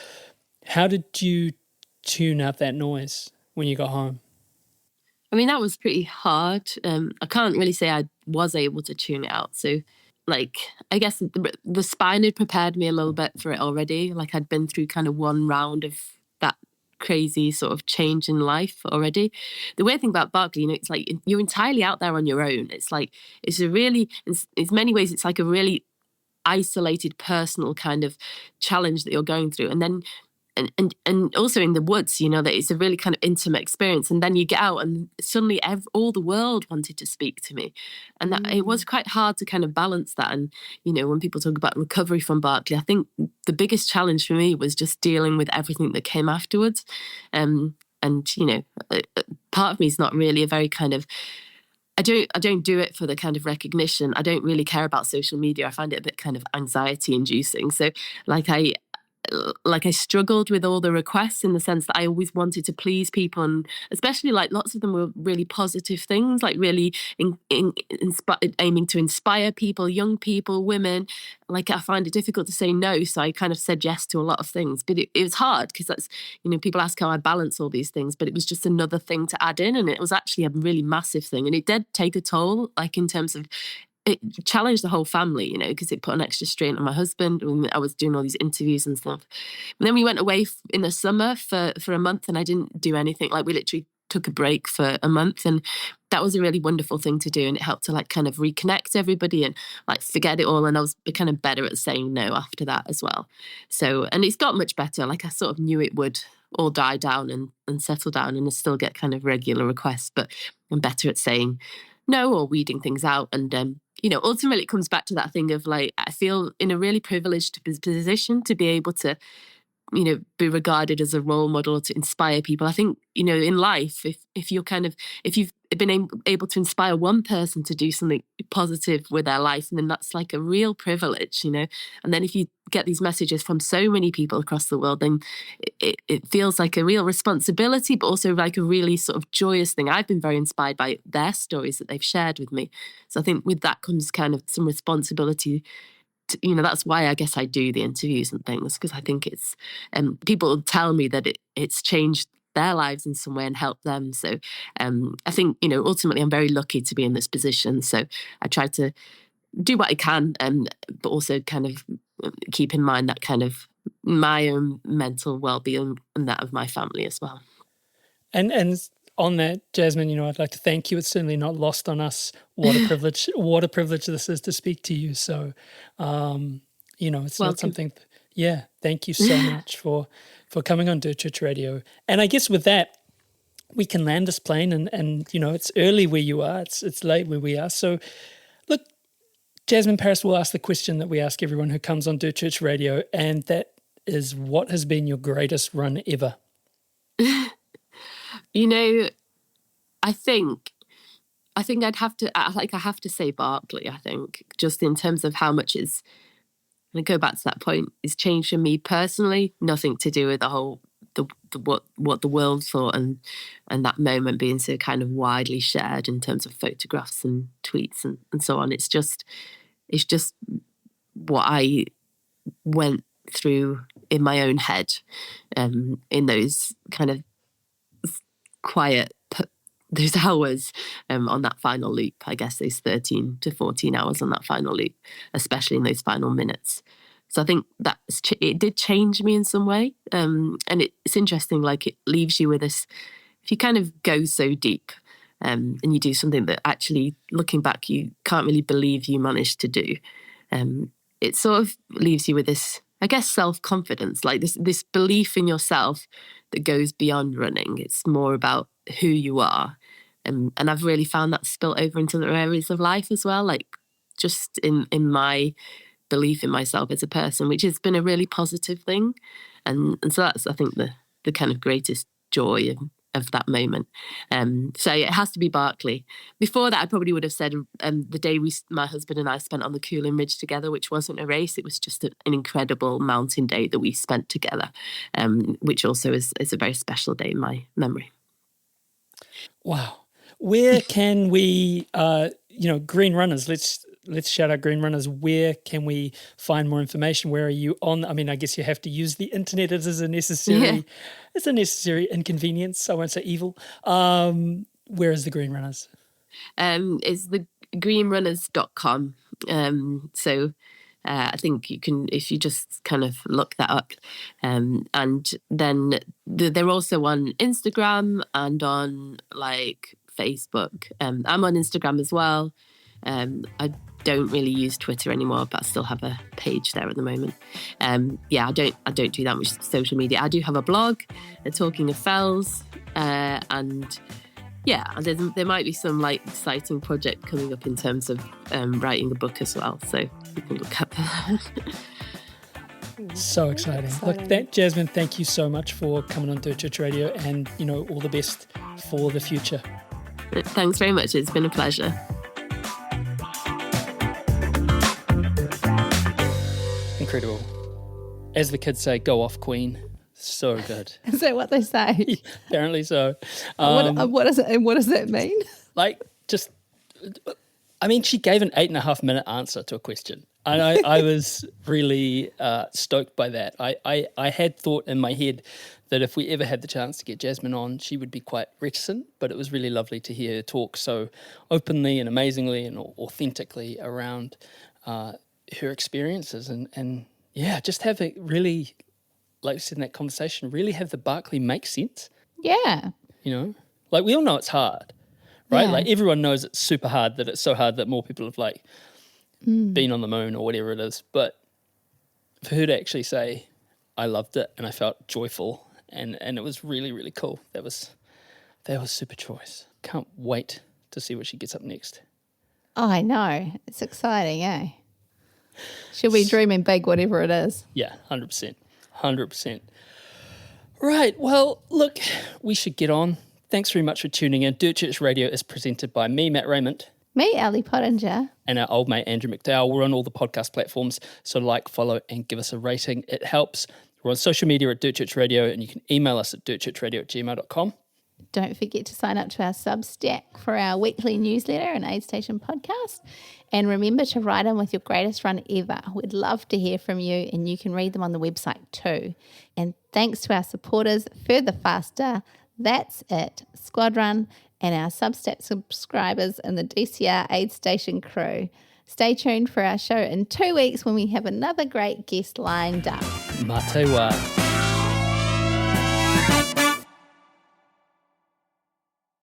How did you tune out that noise when you got home? I mean, that was pretty hard. I can't really say I was able to tune it out. So, like, I guess the spine had prepared me a little bit for it already. Like, I'd been through kind of one round of that crazy sort of change in life already. The weird thing about Barkley, it's like you're entirely out there on your own. It's like it's a really, in many ways, it's like a really isolated, personal kind of challenge that you're going through, and then and also in the woods, that it's a really kind of intimate experience. And then you get out, and suddenly all the world wanted to speak to me, and that it was quite hard to kind of balance that. And when people talk about recovery from Barkley, I think the biggest challenge for me was just dealing with everything that came afterwards. And part of me is not really a very kind of, I don't do it for the kind of recognition. I don't really care about social media. I find it a bit kind of anxiety inducing. So I struggled with all the requests, in the sense that I always wanted to please people, and especially like lots of them were really positive things, like really aiming to inspire people, young people, women. Like, I find it difficult to say no, so I kind of said yes to a lot of things. But it was hard, because that's, people ask how I balance all these things, but it was just another thing to add in, and it was actually a really massive thing, and it did take a toll, like in terms of, it challenged the whole family, because it put an extra strain on my husband when I was doing all these interviews and stuff. And then we went away in the summer for a month, and I didn't do anything. Like, we literally took a break for a month, and that was a really wonderful thing to do. And it helped to like kind of reconnect everybody and like forget it all. And I was kind of better at saying no after that as well. So, and it's got much better. Like, I sort of knew it would all die down and settle down, and I still get kind of regular requests, but I'm better at saying no or weeding things out. And ultimately it comes back to that thing of like, I feel in a really privileged position to be able to, be regarded as a role model to inspire people. I think, in life, if you've been able to inspire one person to do something positive with their life, and then that's like a real privilege, and then if you get these messages from so many people across the world, then it feels like a real responsibility, but also like a really sort of joyous thing. I've been very inspired by their stories that they've shared with me. So I think with that comes kind of some responsibility. That's why I guess I do the interviews and things, because I think it's, people tell me that it's changed their lives in some way and helped them. So I think, ultimately I'm very lucky to be in this position. So I try to do what I can, but also kind of keep in mind that kind of my own mental well-being and that of my family as well. And on that, Jasmin, I'd like to thank you. It's certainly not lost on us what a privilege this is to speak to you. So, it's not something. Thank you so much for coming on Dirt Church Radio. And I guess with that, we can land this plane, and it's early where you are. It's late where we are. So, look, Jasmin Paris will ask the question that we ask everyone who comes on Dirt Church Radio, and that is, what has been your greatest run ever? I think I think I have to say Barkley, I think, just in terms of how much it's, and I go back to that point, it's changed for me personally, nothing to do with the whole, what the world thought and that moment being so kind of widely shared in terms of photographs and tweets and so on. It's just what I went through in my own head in those kind of quiet, those hours on that final loop, I guess those 13 to 14 hours on that final loop, especially in those final minutes. So I think that it did change me in some way. And it's interesting, like it leaves you with this, if you kind of go so deep and you do something that actually looking back, you can't really believe you managed to do. It sort of leaves you with this, I guess, self-confidence, like this belief in yourself that goes beyond running. It's more about who you are. And I've really found that spilt over into other areas of life as well, like just in my belief in myself as a person, which has been a really positive thing. And so that's, I think, the kind of greatest joy of that moment. So it has to be Barkley. Before that, I probably would have said the day my husband and I spent on the Coolin Ridge together, which wasn't a race. It was just an incredible mountain day that we spent together, which also is a very special day in my memory. Wow. Where can we, Green Runners, let's shout out Green Runners. Where can we find more information? Where are you on? I mean, I guess you have to use the internet as a necessary, it's a necessary inconvenience. I won't say evil. Where is the Green Runners? It's the greenrunners.com. So I think you can, if you just kind of look that up. And then they're also on Instagram and on like Facebook. I'm on Instagram as well. I don't really use Twitter anymore, but I still have a page there at the moment. I don't do that much social media. I do have a blog, Talking of Fells, and there might be some like exciting project coming up in terms of writing a book as well. So you can look up that. So exciting. Look, Jasmin, thank you so much for coming on Dirt Church Radio, and all the best for the future. Thanks very much. It's been a pleasure. Incredible. As the kids say, go off, Queen. So good. Is that what they say? Apparently so. What does that mean? She gave an 8.5 minute answer to a question. And I was really stoked by that. I had thought in my head that if we ever had the chance to get Jasmin on, she would be quite reticent, but it was really lovely to hear her talk so openly and amazingly and authentically around her experiences and just have it really, like we said in that conversation, really have the Barkley make sense. Yeah. Like we all know it's hard, right? Yeah. Like everyone knows it's super hard, that it's so hard that more people have like been on the moon or whatever it is. But for her to actually say, I loved it and I felt joyful and it was really, really cool. That was super choice. Can't wait to see what she gets up next. Oh, I know. It's exciting, eh? She'll be dreaming big, whatever it is. Yeah, 100%. 100%. Right, well, look, we should get on. Thanks very much for tuning in. Dirt Church Radio is presented by me, Matt Raymond. Me, Ali Pottinger. And our old mate, Andrew McDowell. We're on all the podcast platforms, so like, follow, and give us a rating. It helps. We're on social media at Dirt Church Radio, and you can email us at dirtchurchradio@gmail.com. Don't forget to sign up to our Substack for our weekly newsletter and Aid Station podcast. And remember to write in with your greatest run ever. We'd love to hear from you, and you can read them on the website too. And thanks to our supporters, Further Faster, That's It, Squad Run, and our Substack subscribers and the DCR Aid Station crew. Stay tuned for our show in 2 weeks when we have another great guest lined up. Mā te wā.